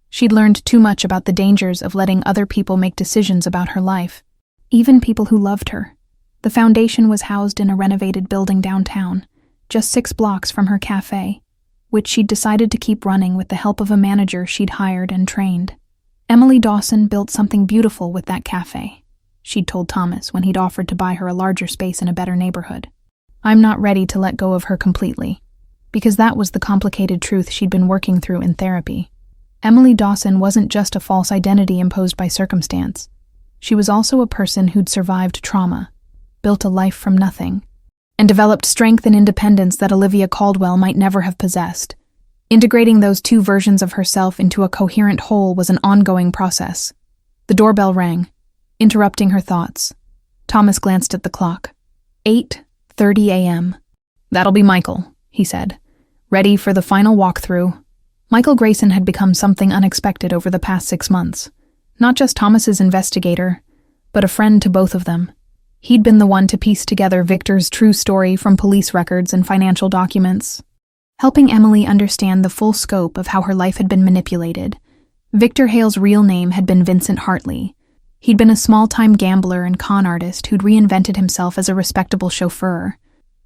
She'd learned too much about the dangers of letting other people make decisions about her life, even people who loved her. The foundation was housed in a renovated building downtown, just 6 blocks from her cafe, which she'd decided to keep running with the help of a manager she'd hired and trained. Emily Dawson built something beautiful with that cafe, she'd told Thomas when he'd offered to buy her a larger space in a better neighborhood. "I'm not ready to let go of her completely," because that was the complicated truth she'd been working through in therapy. Emily Dawson wasn't just a false identity imposed by circumstance. She was also a person who'd survived trauma, built a life from nothing, and developed strength and independence that Olivia Caldwell might never have possessed. Integrating those two versions of herself into a coherent whole was an ongoing process. The doorbell rang, interrupting her thoughts. Thomas glanced at the clock. 8:30 a.m. "That'll be Michael," he said, ready for the final walkthrough. Michael Grayson had become something unexpected over the past 6 months. Not just Thomas's investigator, but a friend to both of them. He'd been the one to piece together Victor's true story from police records and financial documents, helping Emily understand the full scope of how her life had been manipulated. Victor Hale's real name had been Vincent Hartley. He'd been a small-time gambler and con artist who'd reinvented himself as a respectable chauffeur,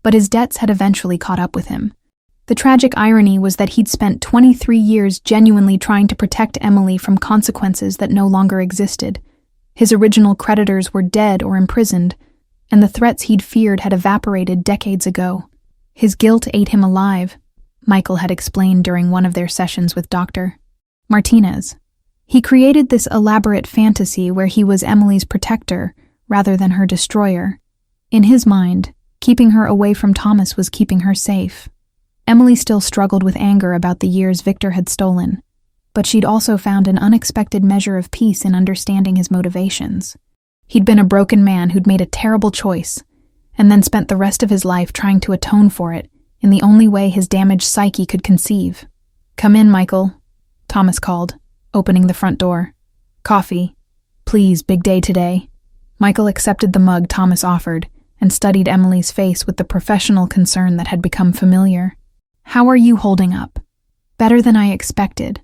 but his debts had eventually caught up with him. The tragic irony was that he'd spent 23 years genuinely trying to protect Emily from consequences that no longer existed. His original creditors were dead or imprisoned, and the threats he'd feared had evaporated decades ago. His guilt ate him alive, Michael had explained during one of their sessions with Dr. Martinez. He created this elaborate fantasy where he was Emily's protector rather than her destroyer. In his mind, keeping her away from Thomas was keeping her safe. Emily still struggled with anger about the years Victor had stolen, but she'd also found an unexpected measure of peace in understanding his motivations. He'd been a broken man who'd made a terrible choice, and then spent the rest of his life trying to atone for it in the only way his damaged psyche could conceive. "Come in, Michael," Thomas called, opening the front door. "Coffee. Please, big day today." Michael accepted the mug Thomas offered and studied Emily's face with the professional concern that had become familiar. "How are you holding up?" "Better than I expected,"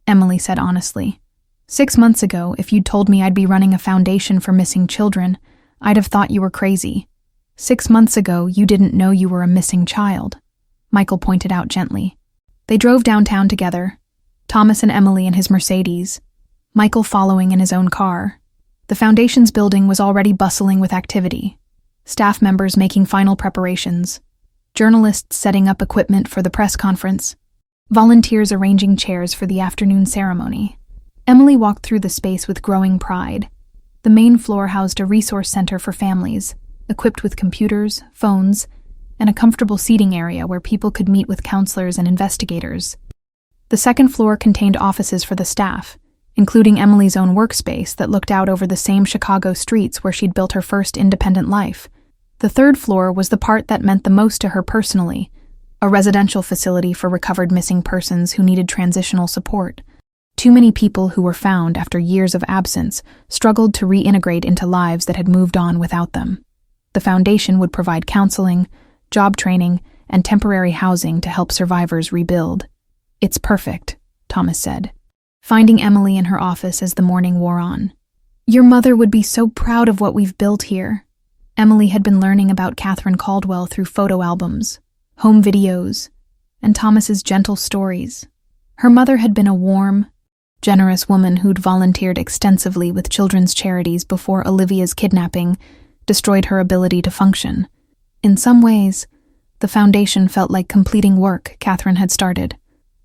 Emily said honestly. 6 months ago, if you'd told me I'd be running a foundation for missing children, I'd have thought you were crazy. 6 months ago, you didn't know you were a missing child," Michael pointed out gently. They drove downtown together, Thomas and Emily in his Mercedes, Michael following in his own car. The foundation's building was already bustling with activity. Staff members making final preparations, journalists setting up equipment for the press conference, volunteers arranging chairs for the afternoon ceremony. Emily walked through the space with growing pride. The main floor housed a resource center for families, equipped with computers, phones, and a comfortable seating area where people could meet with counselors and investigators. The second floor contained offices for the staff, including Emily's own workspace that looked out over the same Chicago streets where she'd built her first independent life. The third floor was the part that meant the most to her personally, a residential facility for recovered missing persons who needed transitional support. Too many people who were found after years of absence struggled to reintegrate into lives that had moved on without them. The foundation would provide counseling, job training, and temporary housing to help survivors rebuild. "It's perfect," Thomas said, finding Emily in her office as the morning wore on. "Your mother would be so proud of what we've built here." Emily had been learning about Catherine Caldwell through photo albums, home videos, and Thomas's gentle stories. Her mother had been a warm, generous woman who'd volunteered extensively with children's charities before Olivia's kidnapping destroyed her ability to function. In some ways, the foundation felt like completing work Catherine had started.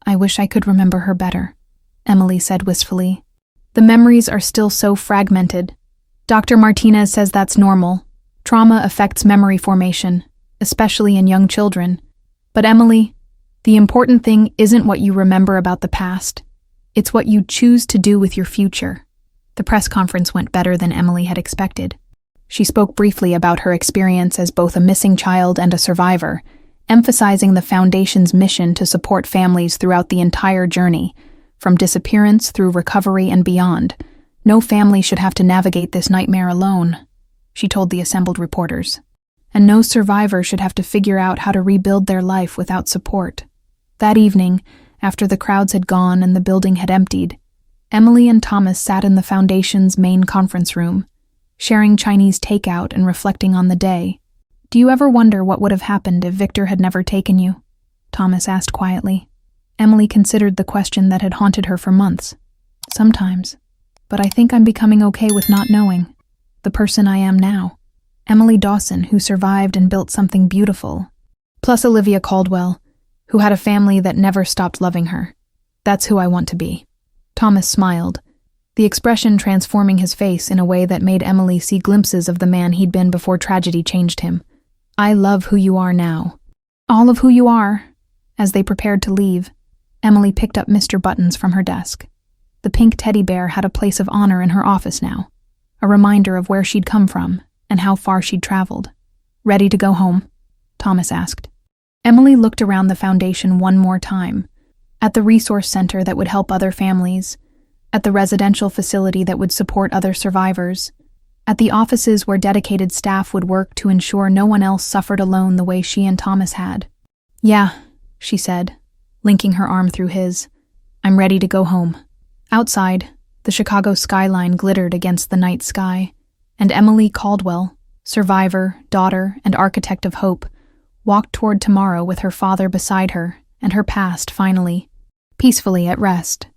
I wish I could remember her better, Emily said wistfully. The memories are still so fragmented. Dr. Martinez says that's normal. Trauma affects memory formation, especially in young children. But Emily, the important thing isn't what you remember about the past. It's what you choose to do with your future. The press conference went better than Emily had expected. She spoke briefly about her experience as both a missing child and a survivor, emphasizing the Foundation's mission to support families throughout the entire journey, from disappearance through recovery and beyond. No family should have to navigate this nightmare alone, she told the assembled reporters. And no survivor should have to figure out how to rebuild their life without support. That evening, after the crowds had gone and the building had emptied, Emily and Thomas sat in the Foundation's main conference room, sharing Chinese takeout and reflecting on the day. Do you ever wonder what would have happened if Victor had never taken you? Thomas asked quietly. Emily considered the question that had haunted her for months. Sometimes. But I think I'm becoming okay with not knowing. The person I am now. Emily Dawson, who survived and built something beautiful. Plus Olivia Caldwell, who had a family that never stopped loving her. That's who I want to be. Thomas smiled, the expression transforming his face in a way that made Emily see glimpses of the man he'd been before tragedy changed him. I love who you are now. All of who you are. As they prepared to leave, Emily picked up Mr. Buttons from her desk. The pink teddy bear had a place of honor in her office now, a reminder of where she'd come from and how far she'd traveled. Ready to go home? Thomas asked. Emily looked around the Foundation one more time, at the resource center that would help other families, at the residential facility that would support other survivors, at the offices where dedicated staff would work to ensure no one else suffered alone the way she and Thomas had. Yeah, she said, linking her arm through his. I'm ready to go home. Outside, the Chicago skyline glittered against the night sky, and Emily Caldwell, survivor, daughter, and architect of hope, walked toward tomorrow with her father beside her and her past finally, peacefully at rest.